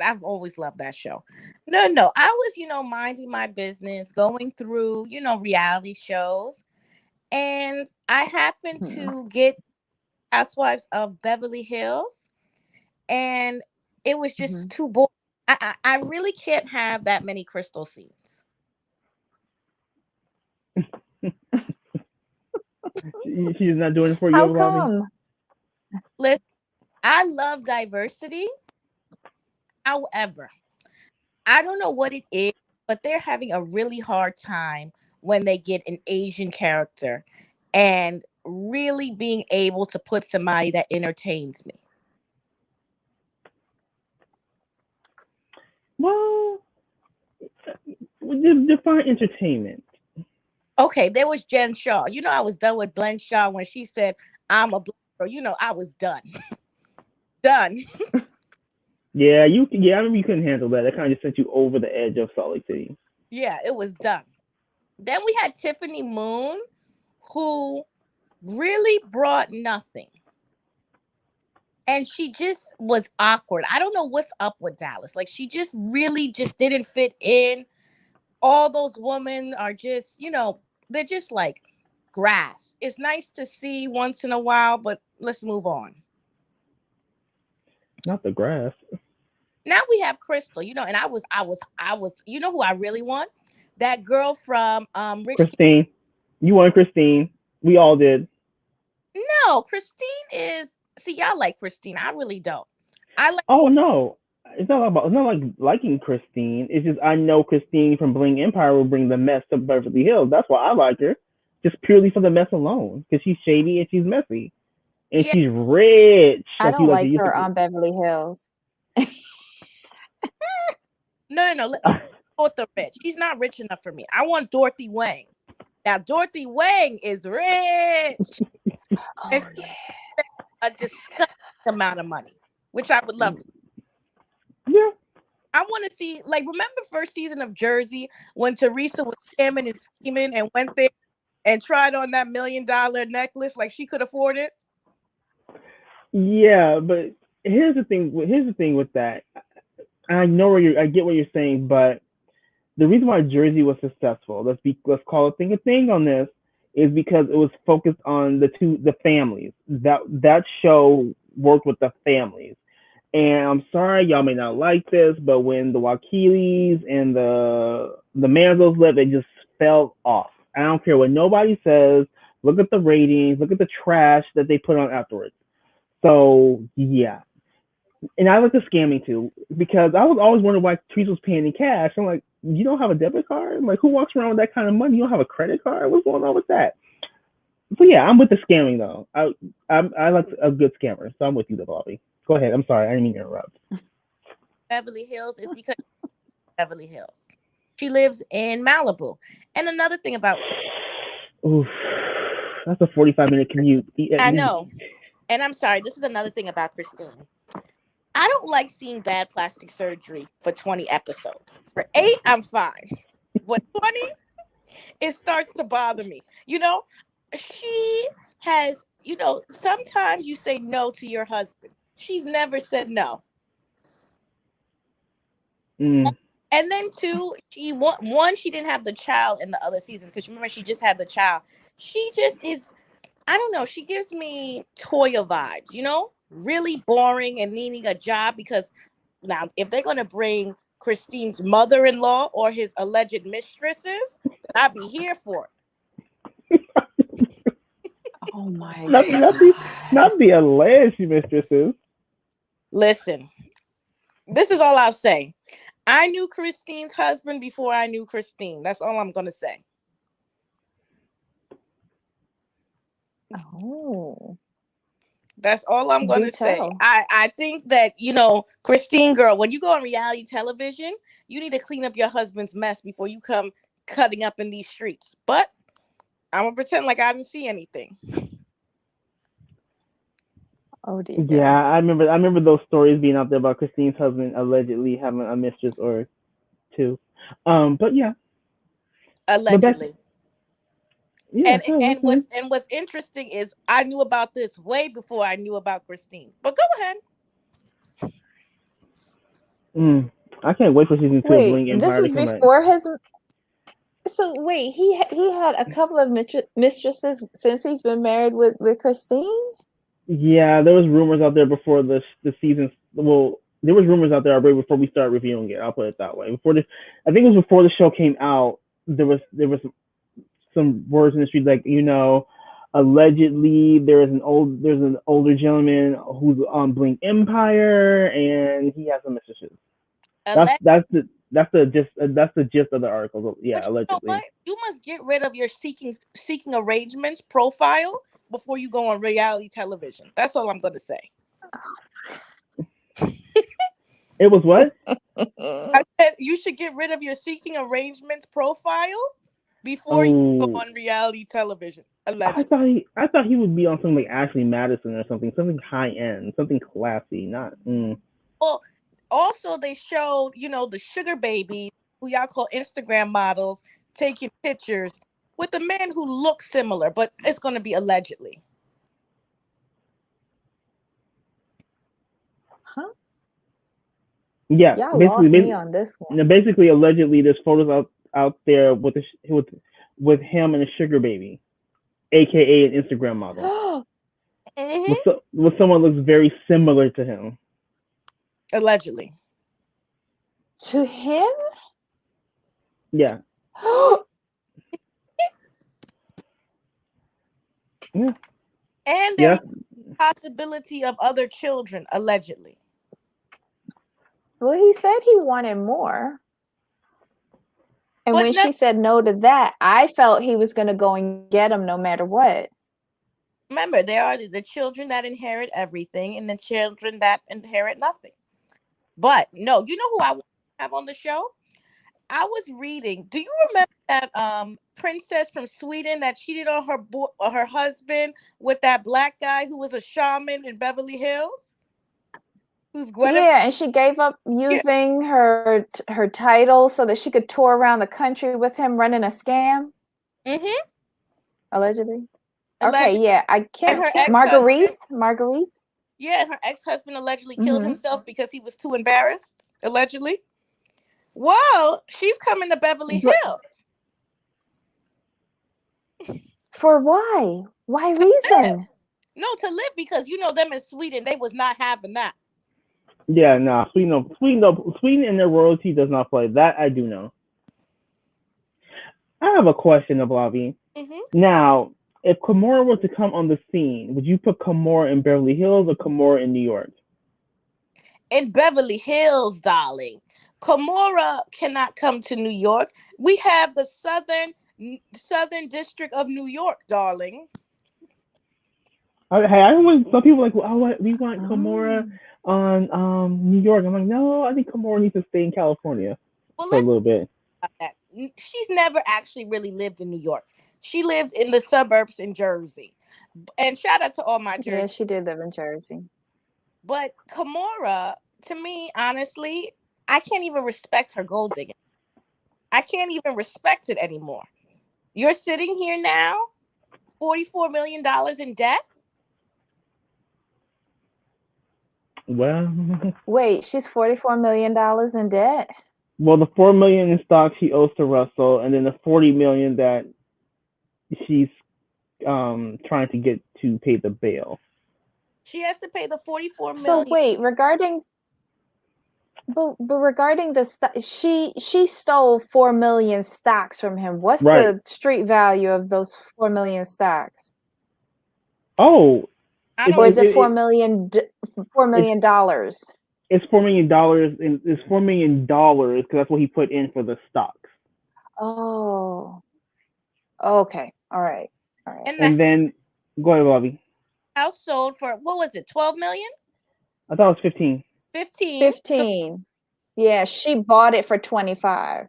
I've always loved that show. No, I was, minding my business, going through, reality shows. And I happened to get Housewives of Beverly Hills, and it was just too boring. I really can't have that many crystal scenes. She's not doing it for you. How come? Listen, I love diversity. However, I don't know what it is, but they're having a really hard time when they get an Asian character and really being able to put somebody that entertains me. Well, define entertainment. Okay, there was Jen Shaw. I was done with Glenn Shaw when she said, "I'm a black girl." I was done. Done. Yeah, I remember you couldn't handle that. That kind of just sent you over the edge of Salt Lake City. Yeah, it was done. Then we had Tiffany Moon, who really brought nothing. And she just was awkward. I don't know what's up with Dallas. Like, she just really just didn't fit in. all those women are just, they're just like grass. It's nice to see once in a while, but let's move on. Not the grass. Now we have Crystal, and you know who I really want? That girl from Rich Kid. Christine. You want Christine. We all did. No, Christine is, see, y'all like Christine. I really don't. I like Oh no. It's not like liking Christine. It's just I know Christine from Bling Empire will bring the mess to Beverly Hills. That's why I like her. Just purely for the mess alone. Because she's shady and she's messy. And Yeah. she's rich. I don't like to her say. on Beverly Hills. No. Dorothy rich. She's not rich enough for me. I want Dorothy Wang. Now Dorothy Wang is rich. Oh, And yeah. a disgusting amount of money, which I would love to. Yeah. I want to see, like, remember first season of Jersey when Teresa was scamming and scheming and went there and tried on that $1 million necklace like she could afford it? Yeah, but here's the thing. Here's the thing with that. I get what you're saying, but the reason why Jersey was successful, let's call a thing on this, is because it was focused on the families. That show worked with the families. And I'm sorry, y'all may not like this, but when the Wakilis and the Manzos left, it just fell off. I don't care what nobody says. Look at the ratings. Look at the trash that they put on afterwards. So yeah, and I like the scamming too because I was always wondering why Teresa was paying in cash. I'm like, you don't have a debit card? Like, who walks around with that kind of money? You don't have a credit card? What's going on with that? So yeah, I'm with the scamming though. I like a good scammer, so I'm with you, the Bobby. Go ahead. I'm sorry, I didn't mean to interrupt. Beverly Hills is because Beverly Hills. She lives in Malibu. And another thing about, Oof, that's a 45-minute commute. I know. And I'm sorry, this is another thing about Christine. I don't like seeing bad plastic surgery for 20 episodes. For 8, I'm fine. But 20, it starts to bother me. She has, sometimes you say no to your husband. She's never said no. Mm. And then 2, she didn't have the child in the other seasons because remember she just had the child. She just is, I don't know. She gives me Toya vibes, really boring and needing a job because now if they're going to bring Christine's mother-in-law or his alleged mistresses, then I'd be here for it. Oh my not the alleged mistresses. Listen, this is all I'll say. I knew Christine's husband before I knew Christine. That's all I'm going to say. Oh. That's all I'm going to say. I think that, Christine girl, when you go on reality television, you need to clean up your husband's mess before you come cutting up in these streets. But I'm going to pretend like I didn't see anything. Oh dear. Yeah, I remember those stories being out there about Christine's husband allegedly having a mistress or two. But yeah. Allegedly. Yeah, and what's interesting is I knew about this way before I knew about Christine. But go ahead. I can't wait for season 2 of Bling Empire this is to come before his. So wait, he had a couple of mistresses since he's been married with Christine. Yeah, there was rumors out there before the season. Well, there was rumors out there right before we started reviewing it. I'll put it that way. I think it was before the show came out. There was some words in the street like allegedly there's an older gentleman who's on Bling Empire and he has some mistresses. That's the gist of the article. Yeah, allegedly. You must get rid of your seeking arrangements profile before you go on reality television. That's all I'm going to say. It was what? I said you should get rid of your seeking arrangements profile before you go on reality television. Allegedly. I thought he would be on something like Ashley Madison or something high end, something classy, not. Well, also they showed, the sugar babies who y'all call Instagram models taking pictures with a man who looks similar, but it's going to be allegedly. Yeah, y'all lost me on this one. Basically, allegedly, there's photos out there with with him and a sugar baby, aka an Instagram model, Mm-hmm. with someone looks very similar to him. Allegedly. To him? Yeah. Yeah. And there Yeah. was possibility of other children, allegedly. Well, he said he wanted more. And But when she said no to that, I felt he was going to go and get him no matter what. remember, there are the children that inherit everything and the children that inherit nothing. But no, you know who I want to have on the show? I was reading. Do you remember that princess from Sweden that cheated on her husband with that black guy who was a shaman in Beverly Hills? Who's Gwyneth? Yeah, and she gave up using her title so that she could tour around the country with him running a scam. Mm-hmm. Allegedly. Allegedly. Okay, yeah, I can't. And her Marguerite? Yeah, and her ex-husband allegedly killed Mhm. himself because he was too embarrassed. Allegedly. Well, she's coming to Beverly But- Hills. For why? Why reason? No, to live because you know them in Sweden, they was not having that. Yeah. Nah. Sweden and their royalty does not play. That I do know. I have a question, Ablavi. Mm-hmm. Now, if Kimora were to come on the scene, would you put Kimora in Beverly Hills or Kimora in New York? In Beverly Hills, darling. Komora cannot come to New York. We have the Southern District of New York, darling. I want some people like, oh, we want Kimora on New York. I'm like, no, I think Kimora needs to stay in California Well, for a let's little bit. talk about that. She's never actually really lived in New York. She lived in the suburbs in Jersey. And shout out to all my Jersey. Yeah, she did live in Jersey. But Kimora, to me, honestly, I can't even respect her gold digging. I can't even respect it anymore. You're sitting here now, $44 million in debt. Well, Wait, she's $44 million in debt? well, the $4 million in stock she owes to Russell, and then the $40 million that she's trying to get to pay the bail. She has to pay the $44 million. So wait, regarding the she stole 4 million stocks from him. What's Right. the street value of those 4 million stocks? Oh, Or is it $4 million dollars? It's $4 million. It's $4 million because that's what he put in for the stocks. Oh, okay, all right. And then go ahead, Bobby. House sold for what was it? 12 million? I thought it was 15. 15. So, yeah, she bought it for 25.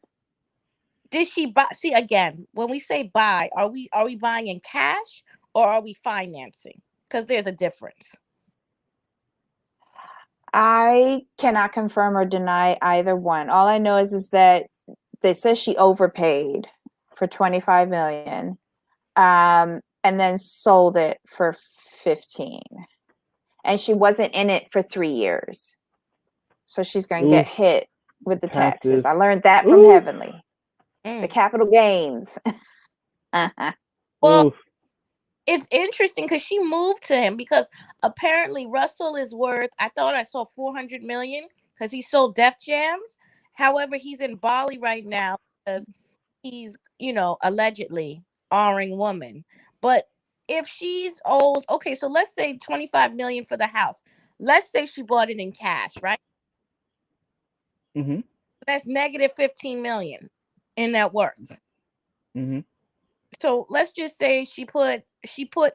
Did she buy? See, again, when we say buy, are we buying in cash or are we financing? Because there's a difference. I cannot confirm or deny either one. All I know is that they said she overpaid for 25 million, and then sold it for 15. And she wasn't in it for 3 years. So she's going to get hit with the taxes. I learned that from Heavenly. The capital gains. Well, it's interesting because she moved to him because apparently Russell is worth, I thought I saw 400 million because he sold Def Jams. However, he's in Bali right now because he's, allegedly R-ing woman. But if she's old, okay, so let's say 25 million for the house. Let's say she bought it in cash, right? Mm-hmm. That's negative 15 million in net worth. Mm-hmm. So let's just say she put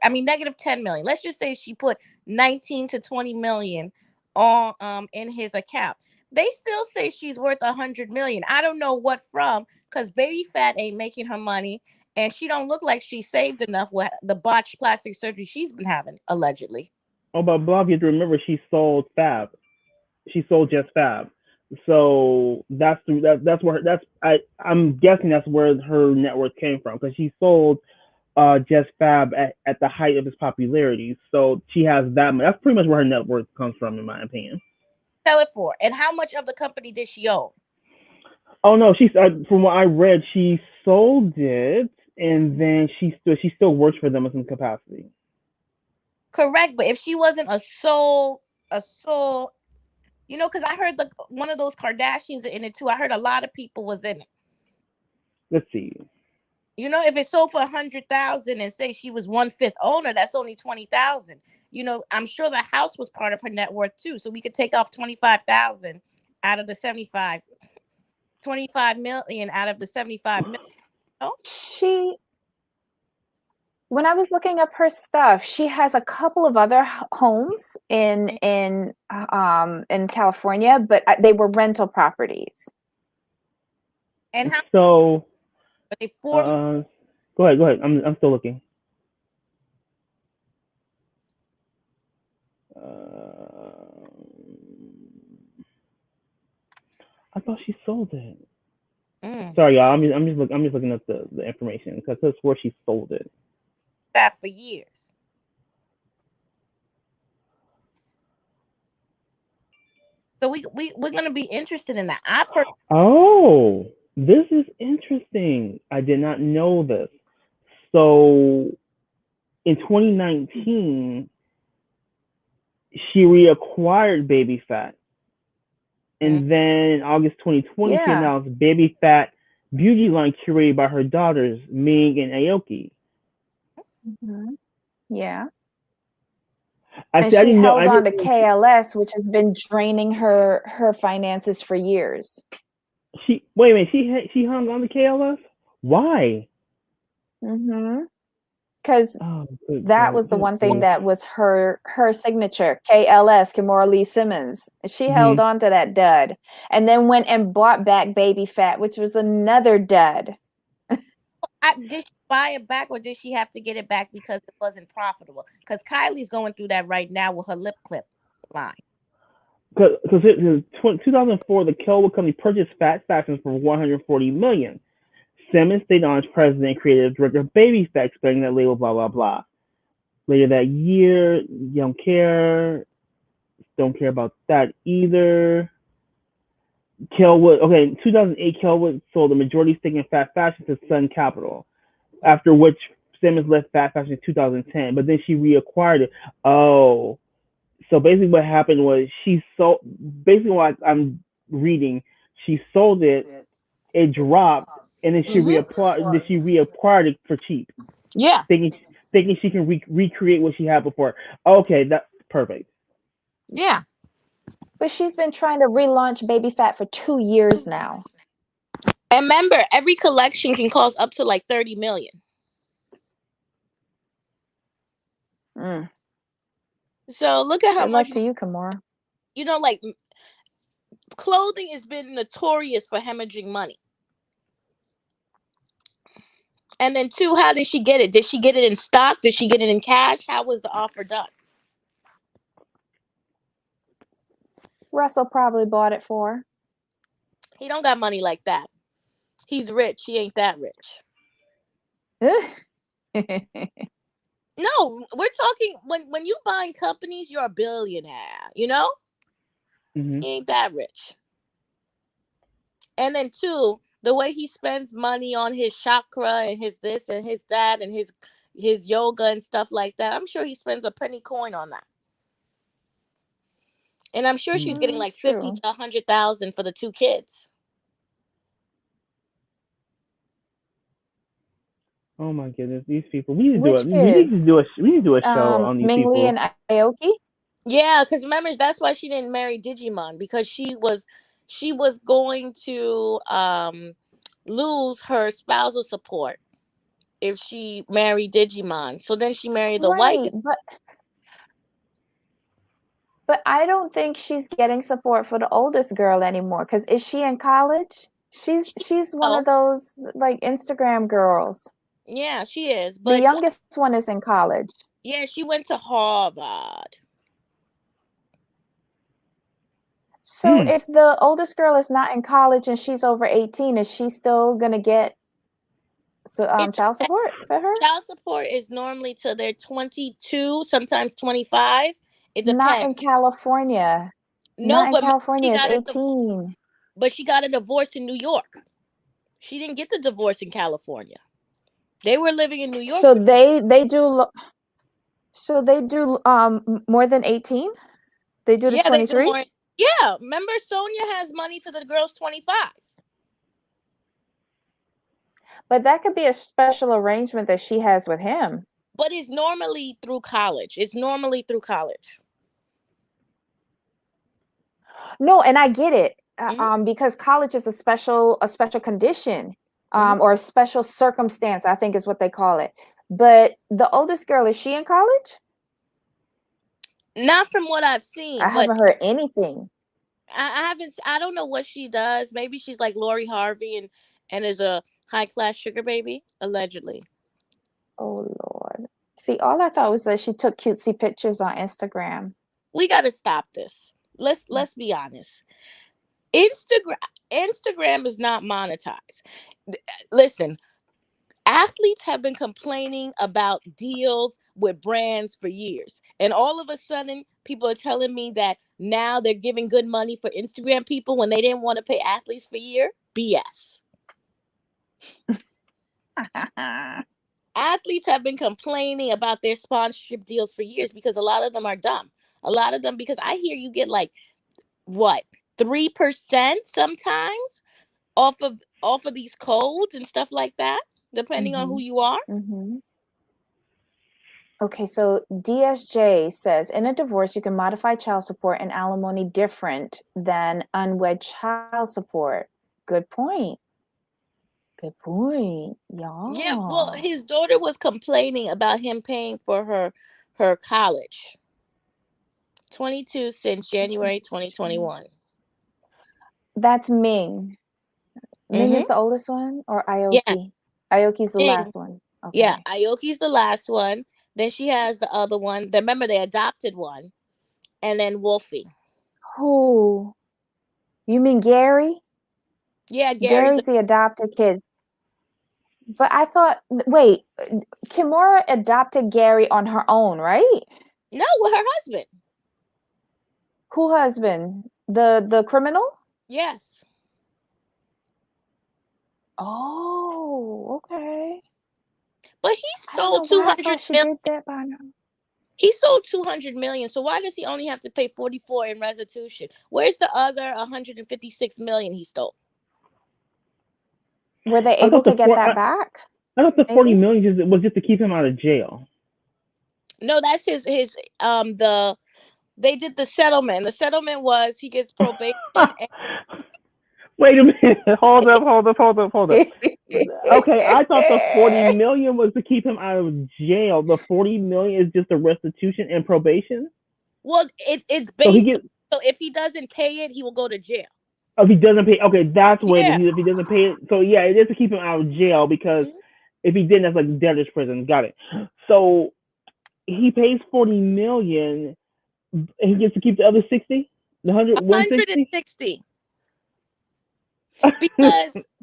negative 10 million. Let's just say she put 19 to 20 million on in his account. They still say she's worth 100 million. I don't know what from, because baby fat ain't making her money, and she don't look like she saved enough with the botched plastic surgery she's been having, allegedly. Oh, but Bob, you have to remember she sold Fab. She sold just Fab. So I'm guessing that's where her net worth came from, because she sold just Fab at the height of his popularity. So she has that much. That's pretty much where her net worth comes from, in my opinion. Sell it for. And how much of the company did she own? Oh no, she's from what I read, she sold it, and then she still works for them in some capacity. Correct, but if she wasn't a sole, because I heard one of those Kardashians are in it too. I heard a lot of people was in it. Let's see. If it sold for 100,000 and say she was 1/5 owner, that's only 20,000. I'm sure the house was part of her net worth too. So we could take off 25,000 out of the 75, 25 million out of the 75 million. When I was looking up her stuff, she has a couple of other homes in California, but they were rental properties. And how? So, They go ahead. I'm still looking. I thought she sold it. Sorry, y'all. I'm just looking up the information because that's where she sold it. That for years. So we're gonna be interested in that. Oh, this is interesting. I did not know this. So, in 2019, she reacquired Baby Fat. And then in August 2020, she announced Baby Fat beauty line curated by her daughters, Ming and Aoki. Yeah. And she held on to KLS, which has been draining her finances for years. Wait a minute, she hung on to KLS? Why? Because that was the one thing that was her signature, KLS, Kimora Lee Simmons. She held on to that dud, and then went and bought back Baby Fat, which was another dud. Did she buy it back, or did she have to get it back because it wasn't profitable? Because Kylie's going through that right now with her lip clip line. Because in 2004, the Kelwood company purchased Fat Fashions for $140 million. Simmons stayed on as president and creative director of Baby Fat, explaining that label, blah, blah, blah. Later that year, don't care about that either. Kelwood, in 2008, Kelwood sold a majority stake in Fat Fashion to Sun Capital, after which Simmons left Fat Fashion in 2010, but then she reacquired it. Oh, so basically what happened was basically what I'm reading, she sold it, it dropped, and then she reacquired it for cheap. Yeah. Thinking she can recreate what she had before. Okay, that's perfect. Yeah. But she's been trying to relaunch Baby Fat for 2 years now. And remember, every collection can cost up to like 30 million. So look at how much. Good luck to you, Kimora. Like clothing has been notorious for hemorrhaging money. And then 2, how did she get it? Did she get it in stock? Did she get it in cash? How was the offer done? Russell probably bought it for her. He don't got money like that. He's rich. He ain't that rich. No, we're talking when you buying companies, you're a billionaire, He ain't that rich. And then 2, the way he spends money on his chakra and his this and his that and his yoga and stuff like that, I'm sure he spends a penny coin on that. And I'm sure she's getting like 50 to 100,000 for the 2 kids. Oh my goodness, these people! We need to do a show on these Ming people. Lee and Aoki. Yeah, because remember that's why she didn't marry Digimon, because she was going to lose her spousal support if she married Digimon. So then she married the white. But I don't think she's getting support for the oldest girl anymore. Because is she in college? She's one of those like Instagram girls. Yeah, she is. But the youngest one is in college. Yeah, she went to Harvard. So if the oldest girl is not in college and she's over 18, is she still gonna get child support for her? Child support is normally till they're 22, sometimes 25. It depends. Not in California. No, not in California. It's 18. but she got a divorce in New York. She didn't get the divorce in California. They were living in New York. So they do. So they do more than 18. They do the 23. Yeah, remember Sonia has money to the girls 25. But that could be a special arrangement that she has with him. But it's normally through college. No, and I get it. Mm-hmm. Because college is a special condition, or a special circumstance, I think is what they call it. But the oldest girl, is she in college? Not from what I've seen. I haven't heard anything. I don't know what she does. Maybe she's like Lori Harvey and is a high class sugar baby, allegedly. Oh Lord. See, all I thought was that she took cutesy pictures on Instagram. We got to stop this. Let's be honest. Instagram is not monetized. Listen, athletes have been complaining about deals with brands for years. And all of a sudden, people are telling me that now they're giving good money for Instagram people when they didn't want to pay athletes for a year. BS. Athletes have been complaining about their sponsorship deals for years because a lot of them are dumb. A lot of them, because I hear you get like, what, 3% sometimes off of these codes and stuff like that, depending on who you are. Okay, so DSJ says, in a divorce, you can modify child support and alimony different than unwed child support. Good point. Y'all. Yeah, well, his daughter was complaining about him paying for her college. 22 since January 2021. That's Ming. Ming is the oldest one, or Aoki? Yeah. Aoki's the last one. Okay. Yeah, Aoki's the last one. Then she has the other one. Remember, they adopted one. And then Wolfie. Who? You mean Gary? Yeah, Gary's the adopted kid. But I thought, wait, Kimura adopted Gary on her own, right? No, with her husband. Who husband? The criminal? Yes. Oh, okay. But he stole 200 million. He sold 200 million. So why does he only have to pay 44 in restitution? Where's the other 156 million he stole? Were they able to get that back? I thought the 40 million was just to keep him out of jail. No, that's his they did the settlement. The settlement was he gets probation. Wait a minute. Hold up. Okay, I thought the 40 million was to keep him out of jail. The 40 million is just a restitution and probation? Well, it's based so if he doesn't pay it, he will go to jail. Oh, if he doesn't pay, okay, that's what it is. If he doesn't pay it, so yeah, it is to keep him out of jail, because if he didn't, that's like debtor's prison. Got it. So he pays 40 million, and he gets to keep the other 60, the 160.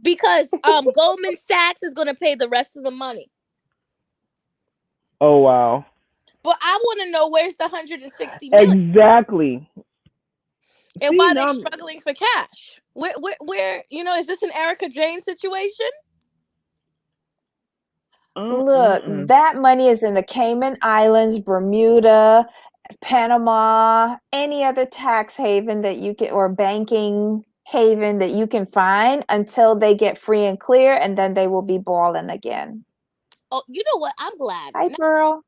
because Goldman Sachs is going to pay the rest of the money. Oh wow! But I want to know, where's the 160 million? Exactly. And why they're struggling for cash? Where is this an Erica Jane situation? Look, that money is in the Cayman Islands, Bermuda, Panama, any other tax haven that you can, or banking haven that you can find, until they get free and clear, and then they will be balling again. Oh, you know what? I'm glad. Hi, girl.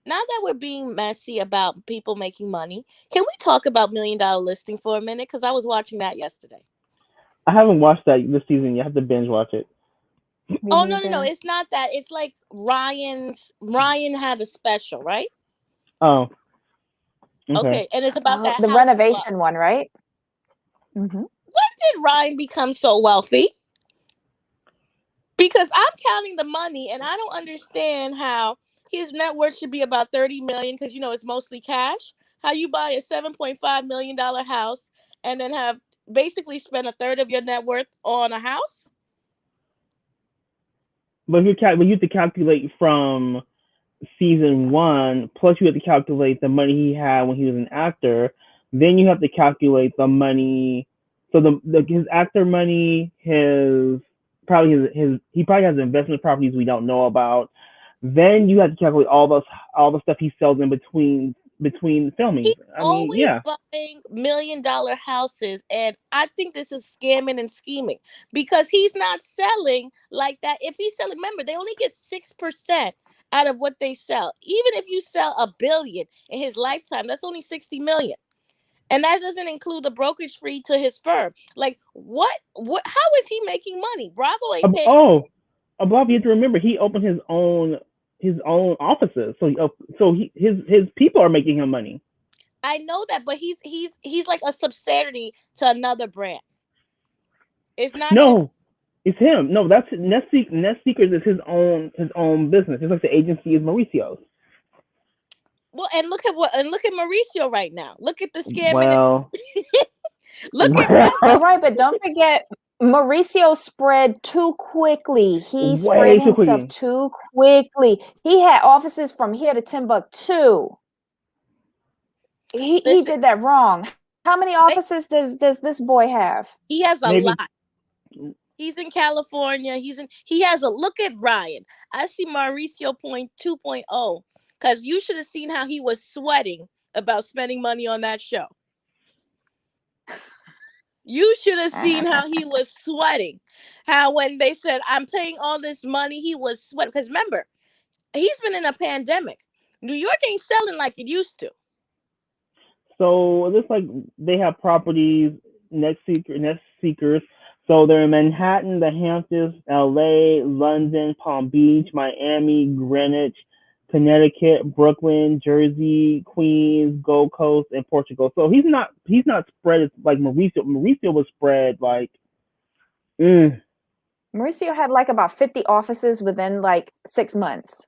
Now that we're being messy about people making money, can we talk about $1 Million Listing for a minute? Because I was watching that yesterday. I haven't watched that this season. You have to binge watch it. Oh, no. It's not that. It's like Ryan had a special, right? Oh. Okay. And it's about that the renovation one, right? Mm-hmm. When did Ryan become so wealthy? Because I'm counting the money, and I don't understand how his net worth should be about 30 million, because it's mostly cash. How you buy a $7.5 million house and then have basically spent a third of your net worth on a house? But you have to calculate from season 1, plus you have to calculate the money he had when he was an actor. Then you have to calculate the money So his actor money, he probably has investment properties we don't know about. Then you have to calculate all the stuff he sells in between filming. He's I mean, always yeah. buying $1 million houses, and I think this is scamming and scheming because he's not selling like that. If he's selling, remember they only get 6% out of what they sell. Even if you sell $1 billion in his lifetime, that's only 60 million, and that doesn't include the brokerage fee to his firm. Like what? What? How is he making money? Bravo ain't paying. Oh, Bob, you have to remember he opened his own offices, his people are making him money. I know that, but he's like a subsidiary to another brand. It's not his. No, it's him. No, that's Nest Seekers is his own business. It's like the agency is Mauricio's. Well, and look at Mauricio right now. Look at the scamming. Well, Look at well, Right, but don't forget, Mauricio spread too quickly. He spread way too himself quickly. too quickly. He had offices from here to Timbuktu. He Listen, did that wrong. How many offices does this boy have? he has a Maybe lot. He's in California. He has a look at Ryan. I see Mauricio point 2.0 because you should have seen how he was sweating about spending money on that show. You should have seen how he was sweating. How when they said, I'm paying all this money, he was sweating. Because remember, he's been in a pandemic. New York ain't selling like it used to. so. It looks like they have properties Nest Seekers. So they're in Manhattan, the Hamptons, L.A., London, Palm Beach, Miami, Greenwich, Connecticut, Brooklyn, Jersey, Queens, Gold Coast, and Portugal. So he's not spread like Mauricio. Mauricio was spread like. Mauricio had like about 50 offices within like 6 months.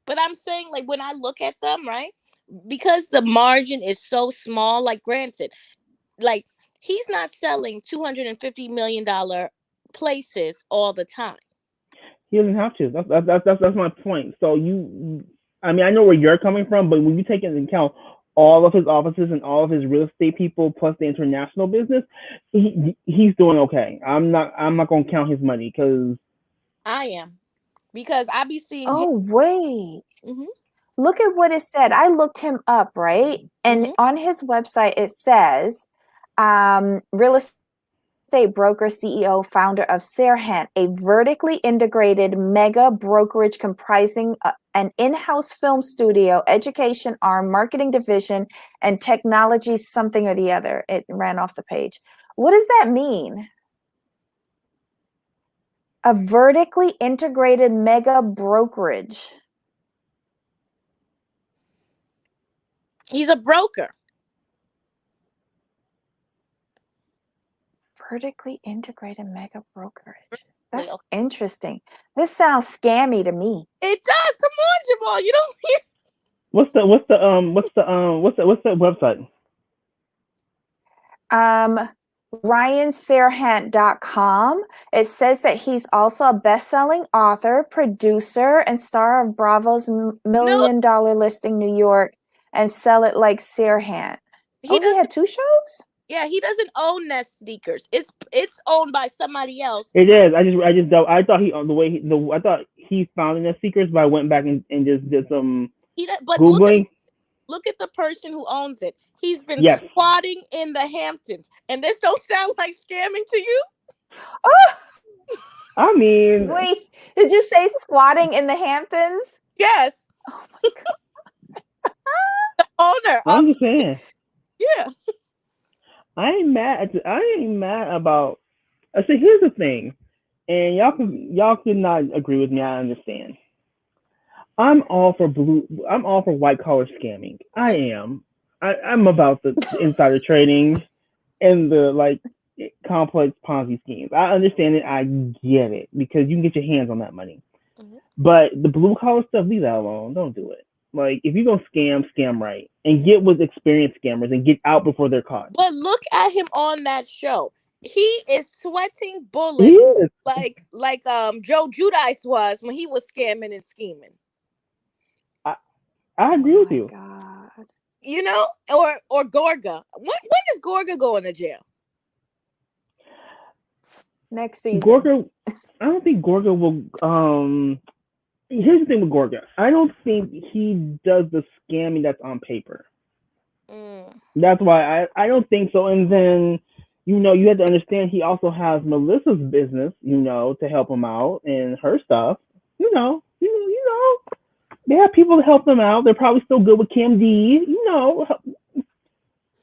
But I'm saying, like, when I look at them, right? Because the margin is so small, like, granted, like, he's not selling $250 million places all the time. He doesn't have to. That's my point. So I mean, I know where you're coming from, but when you take into account all of his offices and all of his real estate people plus the international business, he's doing okay. I'm not gonna count his money because I am. Because I be seeing him. Oh, wait. Mhm, Look at what it said. I looked him up, right? And mhm. on his website, it says real estate broker, CEO, founder of Serhant, a vertically integrated mega brokerage comprising an in-house film studio, education arm, marketing division, and technology something or the other. It ran off the page. What does that mean? A vertically integrated mega brokerage. He's a broker. Vertically integrated mega brokerage. Like, That's interesting. This sounds scammy to me. it does. Come on, Jamal. You don't hear. what's the website? RyanSerhant.com. It says that he's also a best-selling author, producer, and star of Bravo's $1 million listing New York and Sell It Like Serhant. He He had 2 shows? Yeah, he doesn't own Nest Sneakers. It's owned by somebody else. It is. I thought I thought he found the secrets, but I went back and just did some But googling. look at the person who owns it. He's been Yes. squatting in the Hamptons, and this don't sound like scamming to you? I mean, Wait, did you say squatting in the Hamptons? Yes, Oh my God. the owner I'm of just saying. yeah. I ain't mad about. I say here's the thing, and y'all could not agree with me. I understand. I'm all for white collar scamming. I am. I'm about the insider trading and the complex Ponzi schemes. I understand it. I get it because you can get your hands on that money. Mhm. But the blue collar stuff, leave that alone. Don't do it. Like if you're gonna scam right and get with experienced scammers and get out before they're caught. But look at him on that show. He is sweating He bullets is. like Joe Judice was when he was scamming and scheming. I agree with my you. God. You know, or Gorga. When is Gorga going to jail? Next season. Gorga, I don't think Gorga will. Here's the thing with Gorga. I don't think he does the scamming that's on paper. That's why I don't think so. And then, you have to understand he also has Melissa's business, to help him out and her stuff. They have people to help them out. They're probably still good with Cam D.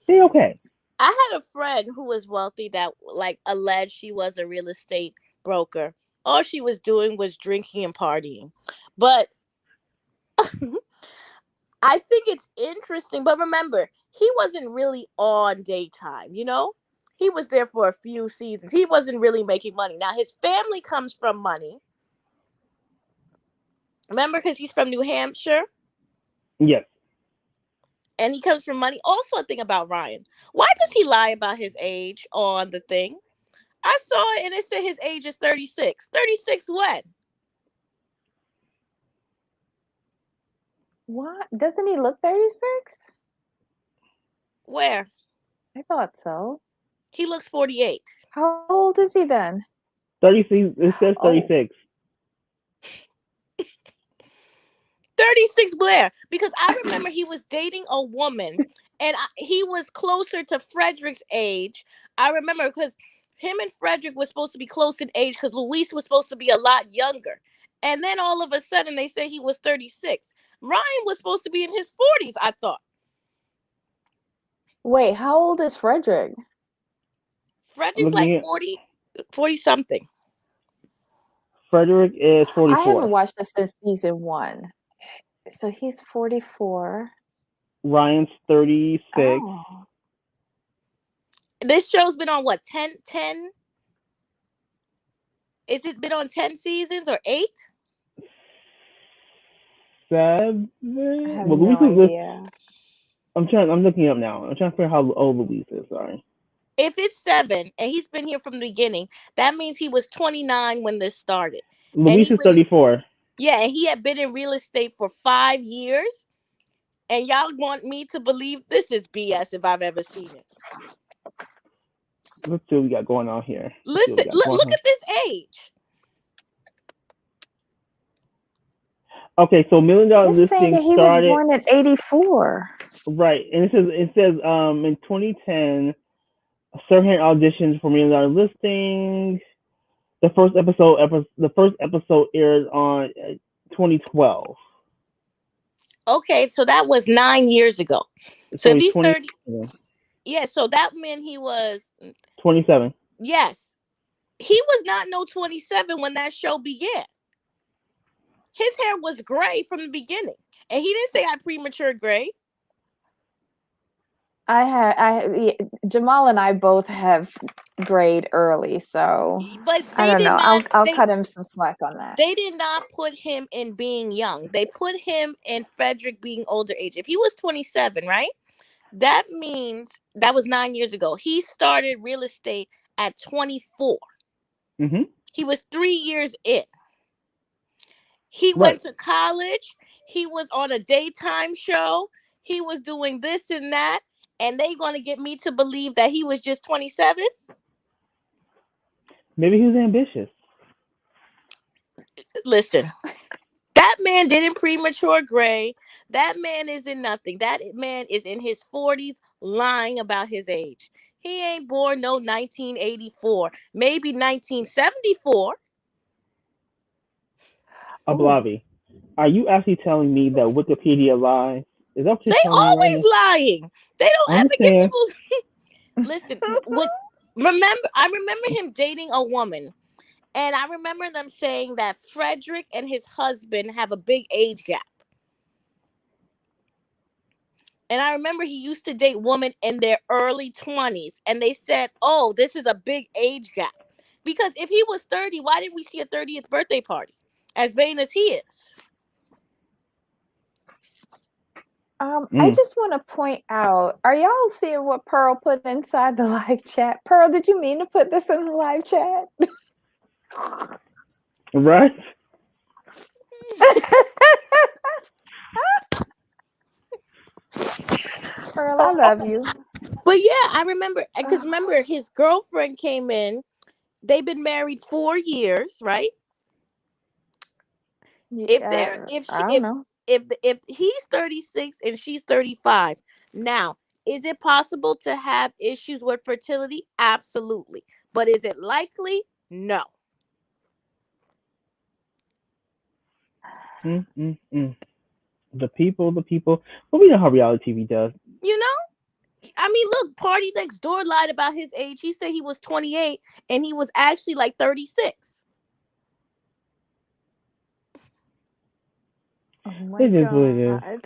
They okay. I had a friend who was wealthy that alleged she was a real estate broker. All she was doing was drinking and partying. But I think it's interesting. But remember, he wasn't really on daytime, He was there for a few seasons. He wasn't really making money. Now, his family comes from money. Remember, because he's from New Hampshire? Yes. And he comes from money. Also, a thing about Ryan. Why does he lie about his age on the thing? I saw it and it said his age is 36. 36 when? What? Doesn't he look 36? Where? I thought so. He looks 48. How old is he then? 36. It says 36. 36, Blair. Because I remember he was dating a woman and he was closer to Frederick's age. I remember because him and Frederick were supposed to be close in age because Luis was supposed to be a lot younger. And then all of a sudden they say he was 36. Ryan was supposed to be in his 40s, I thought. Wait, how old is Frederick? Frederick's like 40 something. Frederick is 44. I haven't watched this since season 1. So he's 44. Ryan's 36. Oh. This show's been on what, 10? Is it been on 10 seasons or 8? 7? I have no idea. I'm looking up now. I'm trying to figure out how old Luis is. Sorry. If it's 7 and he's been here from the beginning, that means he was 29 when this started. Luis is 34. Yeah, and he had been in real estate for 5 years. And y'all want me to believe this is BS if I've ever seen it. Let's see what we got going on here. Listen, look at this age. Okay, so $1 Million Listing he started. He was born in 84. Right, and it says in 2010, Sirhan auditions for $1 Million Listing. The first episode aired on 2012. Okay, so that was 9 years ago. So if he's 30, yeah, so that meant he was 27. Yes, he was not no 27 when that show began. His hair was gray from the beginning, and he didn't say I premature gray. Jamal and I both have grayed early, so but I don't know. I'll cut him some slack on that. They did not put him in being young. They put him in Frederick being older age. If he was 27, right? That means that was 9 years ago. He started real estate at 24. Mm-hmm. He was 3 years in. He went to college. He was on a daytime show. He was doing this and that. And they going to get me to believe that he was just 27? Maybe he was ambitious. Listen, that man didn't premature gray. That man is in nothing. That man is in his 40s lying about his age. He ain't born no 1984. Maybe 1974. Ablavi, are you actually telling me that Wikipedia lies? Is that what you're telling me? They always lying. They don't ever get people's... Listen, I remember him dating a woman. And I remember them saying that Frederick and his husband have a big age gap. And I remember he used to date women in their early 20s. And they said, oh, this is a big age gap. Because if he was 30, why didn't we see a 30th birthday party? As vain as he is. I just want to point out, are y'all seeing what Pearl put inside the live chat? Pearl, did you mean to put this in the live chat? Right. Pearl, I love you. But yeah, I remember, because remember his girlfriend came in They've been married 4 years, right? I don't know. If he's 36 and she's 35, now is it possible to have issues with fertility? Absolutely. But is it likely? No. The people. Well, we know how reality TV does. You know? I mean, look, Party Next Door lied about his age. He said he was 28 and he was actually like 36. Oh my It is what it is. God.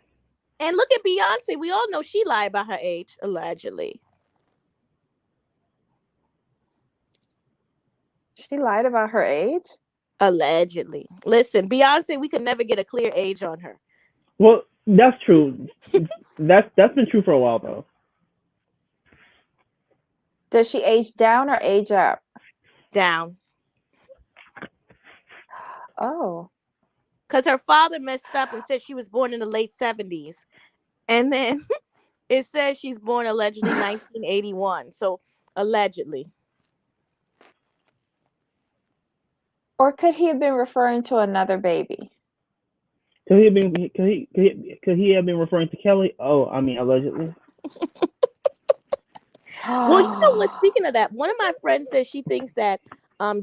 And look at Beyonce. We all know she lied about her age, allegedly. She lied about her age? Allegedly. Listen, Beyonce, we could never get a clear age on her. Well, that's true. That's been true for a while though. Does she age down or age up? Down. Oh. Because her father messed up and said she was born in the late 70s. And then it says she's born allegedly 1981. So allegedly. Or could he have been referring to another baby? Could he have been referring to Kelly? Oh, I mean, allegedly. Well, you know what? Speaking of that, one of my friends says she thinks that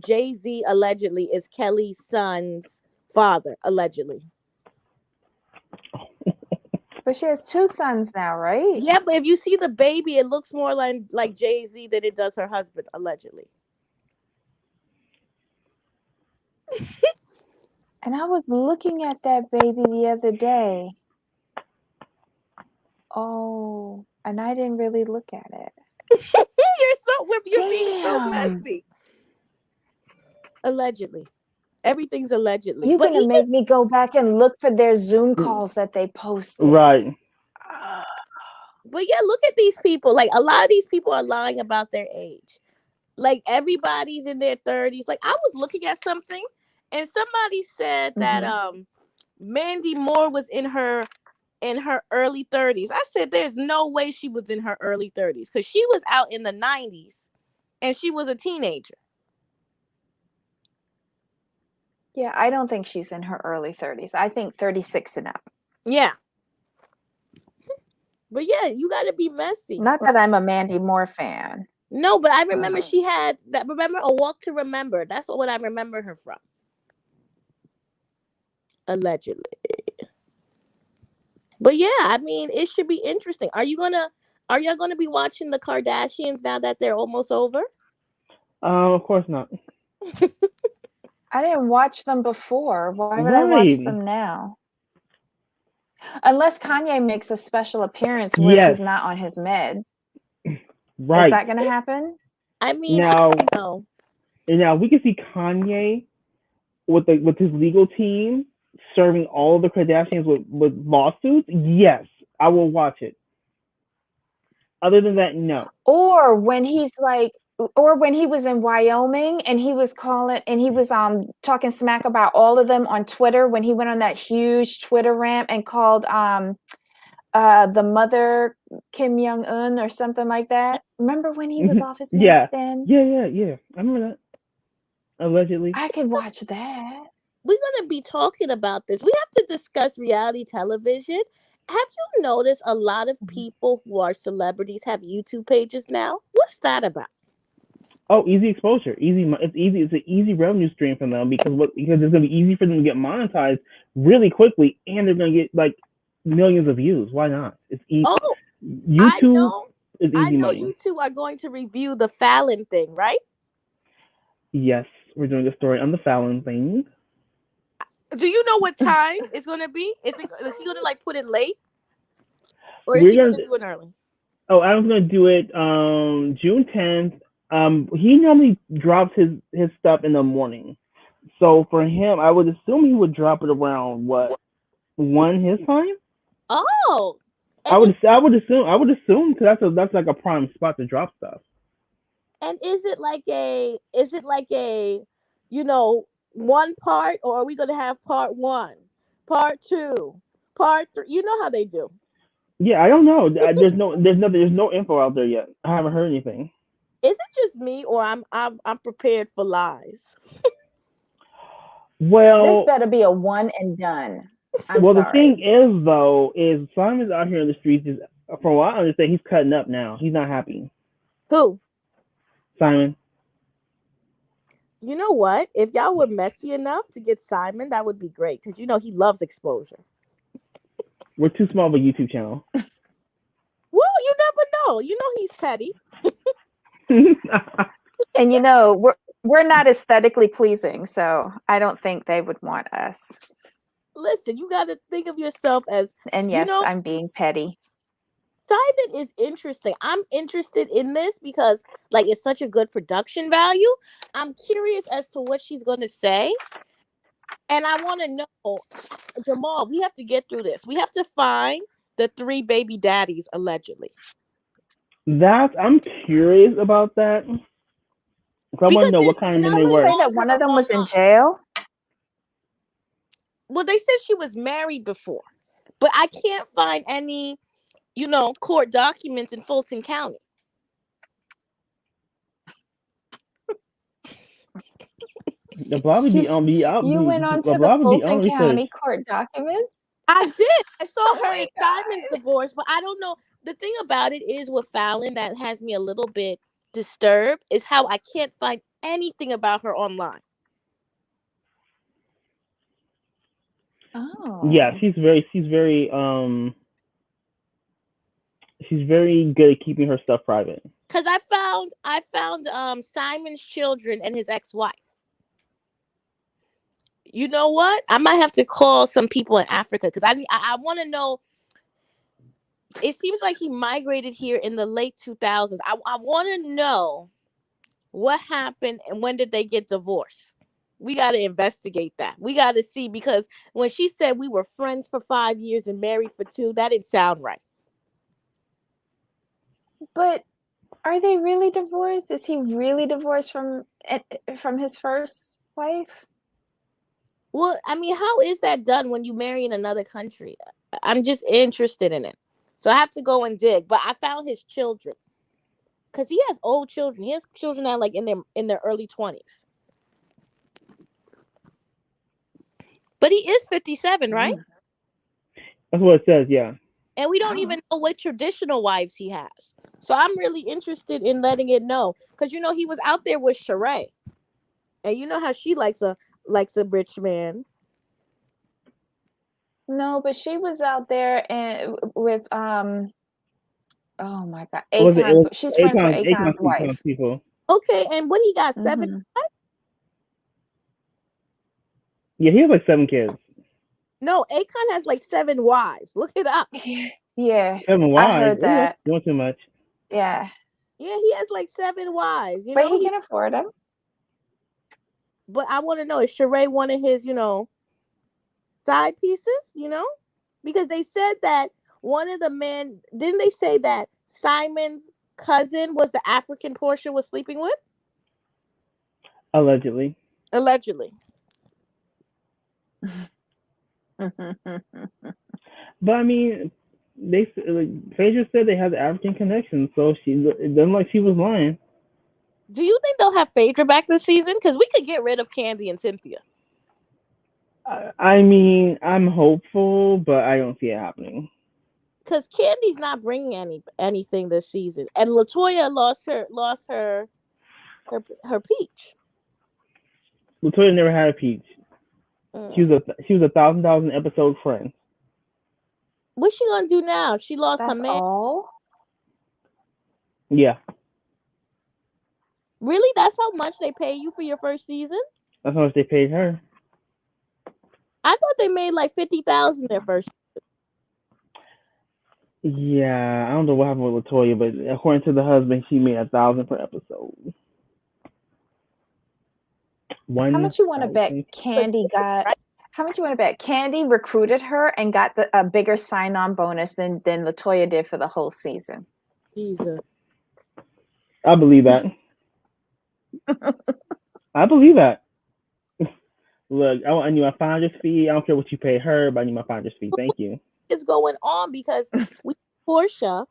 Jay-Z allegedly is Kelly's son's father, allegedly. But she has 2 sons now, right? Yeah, but if you see the baby, it looks more like Jay-Z than it does her husband, allegedly. And I was looking at that baby the other day. Oh, and I didn't really look at it. You're being so messy. Allegedly. Everything's allegedly. You're going to make me go back and look for their Zoom calls that they posted. Right. But yeah, look at these people. Like, a lot of these people are lying about their age. Like, everybody's in their 30s. Like, I was looking at something and somebody said that Mandy Moore was in her early 30s. I said there's no way she was in her early 30s because she was out in the 90s and she was a teenager. Yeah, I don't think she's in her early 30s. I think 36 and up. Yeah. But yeah, you got to be messy. Not that I'm a Mandy Moore fan. No, but I remember she had that. Remember A Walk to Remember? That's what I remember her from. Allegedly. But yeah, I mean, it should be interesting. Are y'all gonna be watching the Kardashians now that they're almost over? Of course not. I didn't watch them before. Why would I watch them now? Unless Kanye makes a special appearance where he's not on his meds. Right. Is that going to happen? I mean, I don't know. Now we can see Kanye with his legal team serving all of the Kardashians with lawsuits. Yes, I will watch it. Other than that, no. Or when he's like, or when he was in Wyoming and he was talking smack about all of them on Twitter when he went on that huge Twitter rant and called the mother Kim Jong-un or something like that. Remember when he was off his meds then? Yeah. I remember that. Allegedly. I could watch that. We're going to be talking about this. We have to discuss reality television. Have you noticed a lot of people who are celebrities have YouTube pages now? What's that about? Oh, easy exposure. It's easy. It's an easy revenue stream for them because it's gonna be easy for them to get monetized really quickly, and they're gonna get like millions of views. Why not? It's easy. Oh, YouTube is easy money. I know you two are going to review the Fallon thing, right? Yes, we're doing a story on the Fallon thing. Do you know what time it's gonna be? Is he gonna like put it late, or is he gonna do it early? Oh, Adam's gonna do it June 10th. He normally drops his stuff in the morning, so for him, I would assume he would drop it around 1 his time. Oh, I would assume because that's like a prime spot to drop stuff. And is it like a one part, or are we gonna have part 1, part 2, part 3? You know how they do. Yeah, I don't know. There's no info out there yet. I haven't heard anything. Is it just me, or I'm prepared for lies? This Well, better be a one and done. I'm well, the sorry. thing is though, is Simon's out here in the streets. Is from what I understand, he's cutting up now. He's not happy. Who? Simon. You know what? If y'all were messy enough to get Simon, that would be great because he loves exposure. We're too small of a YouTube channel. Well, you never know. He's petty. And we're not aesthetically pleasing, so I don't think they would want us. Listen, you got to think of yourself as. And yes, I'm being petty. Simon is interesting. I'm interested in this because, like, it's such a good production value. I'm curious as to what she's going to say. And I want to know, Jamal, we have to get through this. We have to find the 3 baby daddies, allegedly. I'm curious about that. I want to know what kind of men they were. Say that one of them was in jail. Well, they said she was married before, but I can't find any, court documents in Fulton County. The Blobby be on me. You went on to the Fulton County court documents? I did. I saw her and Simon's divorce, but I don't know. The thing about it is with Fallon that has me a little bit disturbed is how I can't find anything about her online. Oh. Yeah, she's very good at keeping her stuff private. Because I found Simon's children and his ex-wife. You know what? I might have to call some people in Africa because I want to know. It seems like he migrated here in the late 2000s. I want to know what happened and when did they get divorced. We got to investigate that. We got to see, because when she said we were friends for 5 years and married for 2, that didn't sound right. But are they really divorced? Is he really divorced from his first wife? Well, I mean, how is that done when you marry in another country? I'm just interested in it. So I have to go and dig. But I found his children. Because he has old children. He has children that are like in their early 20s. But he is 57, right? That's what it says, yeah. And we don't even know what traditional wives he has. So I'm really interested in letting it know. Because, he was out there with Sheree. And you know how she likes a rich man. No, but she was out there and with oh my God, Akon's. She's friends with Akon's wife. People. Okay, and what he got 7? Yeah, he has like 7 kids. No, Akon has like 7 wives. Look it up. Yeah, 7 wives. I heard that. Doing too much. Yeah. Yeah, he has like 7 wives. But he can afford them. But I want to know, is Sheree one of his, side pieces? Because they said that one of the men, didn't they say that Simon's cousin was the African Portia was sleeping with? Allegedly. But I mean, Phaedra said they had the African connection, so it doesn't like she was lying. Do you think they'll have Phaedra back this season? Because we could get rid of Candy and Cynthia. I mean, I'm hopeful, but I don't see it happening. Because Candy's not bringing anything this season, and LaToya lost her peach. LaToya never had a peach. She was a 1,000 episode friend. What's she gonna do now? She lost her man. All? Yeah. Really? That's how much they pay you for your first season? That's how much they paid her. I thought they made like $50,000 their first season. Yeah, I don't know what happened with LaToya, but according to the husband, she made $1,000 per episode. How much you want to bet Candy got? How much you want to bet Candy recruited her and got a bigger sign-on bonus than LaToya did for the whole season? Jesus. I believe that. I believe that. Look, I need my finder's fee. I don't care what you pay her, but I need my finder's fee. Thank you. It's going on because we Portia,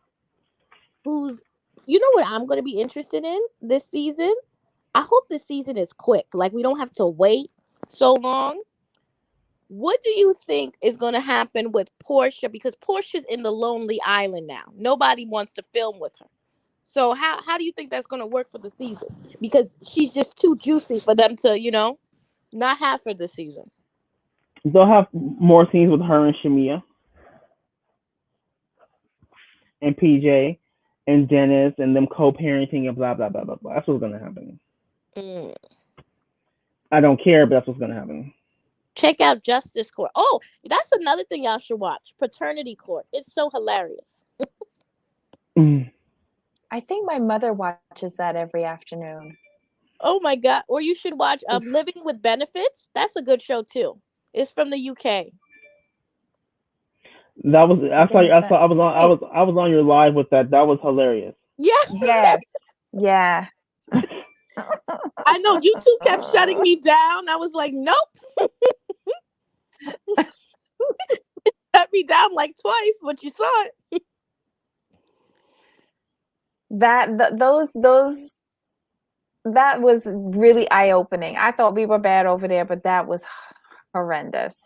who's You know what I'm going to be interested in this season? I hope this season is quick. Like, we don't have to wait so long. What do you think is going to happen with Portia? Because Portia's in the lonely island now. Nobody wants to film with her. So how do you think that's going to work for the season? Because she's just too juicy for them to, not have her this season. They'll have more scenes with her and Shamia and PJ and Dennis and them co-parenting and blah blah blah blah blah. That's what's gonna happen. I don't care, but that's what's gonna happen. Check out Justice Court. Oh, that's another thing y'all should watch. Paternity Court. It's so hilarious. I think my mother watches that every afternoon. Oh my God. Or you should watch Living with Benefits. That's a good show too. It's from the UK. That was I was on your live with that. That was hilarious. Yeah. Yes. Yeah. I know YouTube kept shutting me down. I was like, nope. Shut me down like twice, but you saw it. That was really eye-opening. I thought we were bad over there, but that was horrendous.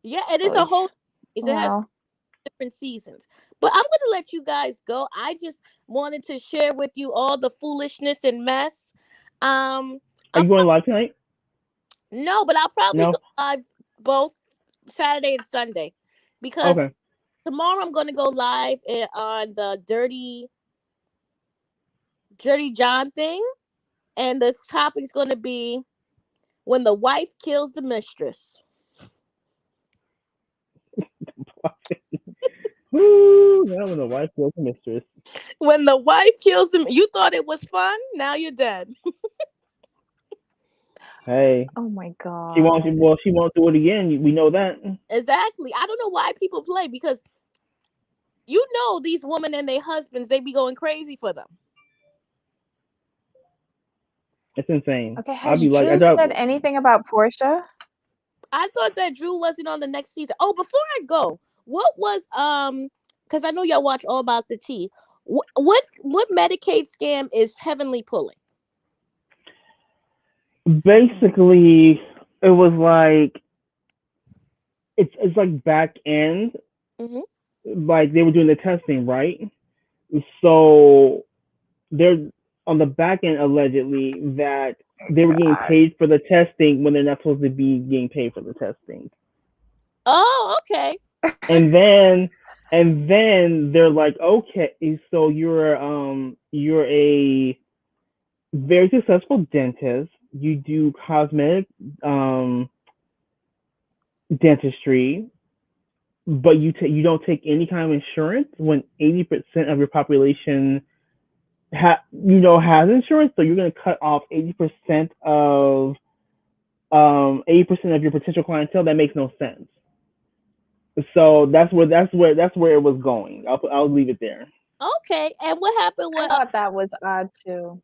Yeah, it is a whole. It has different seasons. But I'm going to let you guys go. I just wanted to share with you all the foolishness and mess. Are you going live tonight? No, but I'll probably go live both Saturday and Sunday because tomorrow I'm going to go live on the Dirty John thing, and the topic's going to be when the wife kills the mistress. Woo, when the wife kills the mistress. When the wife kills them, you thought it was fun. Now you're dead. Hey. Oh my God. She won't do it again. We know that. Exactly. I don't know why people play because these women and their husbands, they be going crazy for them. It's insane. Okay, has Drew said anything about Portia? I thought that Drew wasn't on the next season. Oh, before I go, what was because I know y'all watch All About the Tea. What Medicaid scam is Heavenly pulling? Basically, it was like it's like back end. Mm-hmm. Like they were doing the testing, right? So they're on the back end allegedly that they were getting paid for the testing when they're not supposed to be getting paid for the testing. Oh, okay. And then they're like, okay, so you're a very successful dentist. You do cosmetic dentistry, but you don't take any kind of insurance when 80% of your population has insurance. So you're going to cut off 80% of 80% of your potential clientele. That makes no sense. So that's where it was going. I'll leave it there. Okay, and what happened? I thought that was odd too.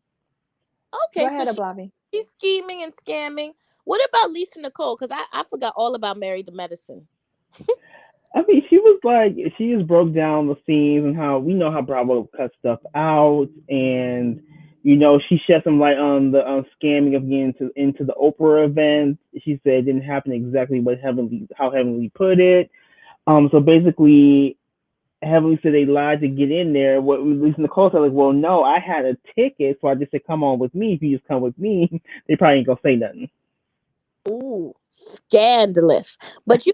Okay, go ahead, Ablavi. She's scheming and scamming. What about Lisa Nicole? Because I forgot all about Married to Medicine. I mean, she just broke down the scenes and how we know how Bravo cut stuff out, and she shed some light on the scamming of getting into the Oprah event. She said it didn't happen exactly how Heavenly put it. So basically, Heavenly said they lied to get in there. What Lisa Nicole said, like, well, no, I had a ticket, so I just said, come on with me. If you just come with me, they probably ain't gonna say nothing. Ooh, scandalous! But you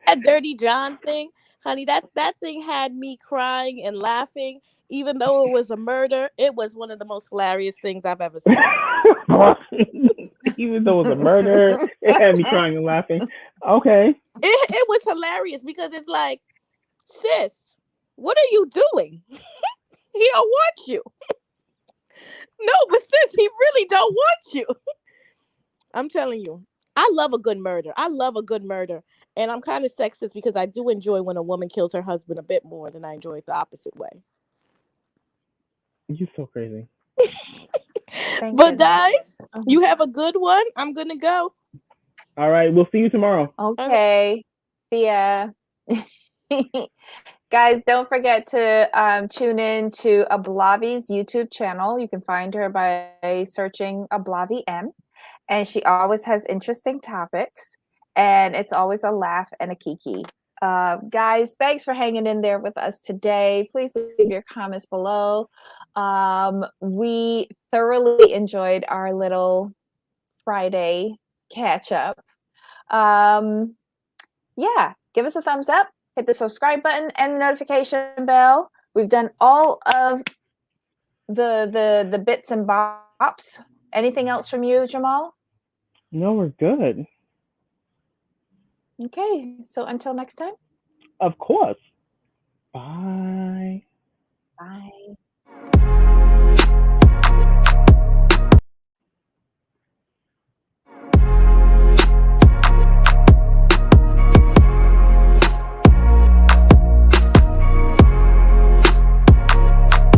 that Dirty John thing, honey, that thing had me crying and laughing, even though it was a murder. It was one of the most hilarious things I've ever seen. Even though it was a murder, it had me crying and laughing. Okay. It was hilarious because it's like, sis, what are you doing? He don't want you. No, but sis, he really don't want you. I'm telling you, I love a good murder. And I'm kind of sexist because I do enjoy when a woman kills her husband a bit more than I enjoy it the opposite way. You're so crazy. But guys, you have a good one. I'm going to go. All right. We'll see you tomorrow. Okay. See ya. Guys, don't forget to tune in to Ablavi's YouTube channel. You can find her by searching Ablavi M. And she always has interesting topics. And it's always a laugh and a kiki. Guys, thanks for hanging in there with us today. Please leave your comments below. We thoroughly enjoyed our little Friday catch up. Yeah, give us a thumbs up, hit the subscribe button and the notification bell. We've done all of the bits and bops. Anything else from you, Jamal? No, we're good. Okay, so until next time. Of course. Bye. Bye.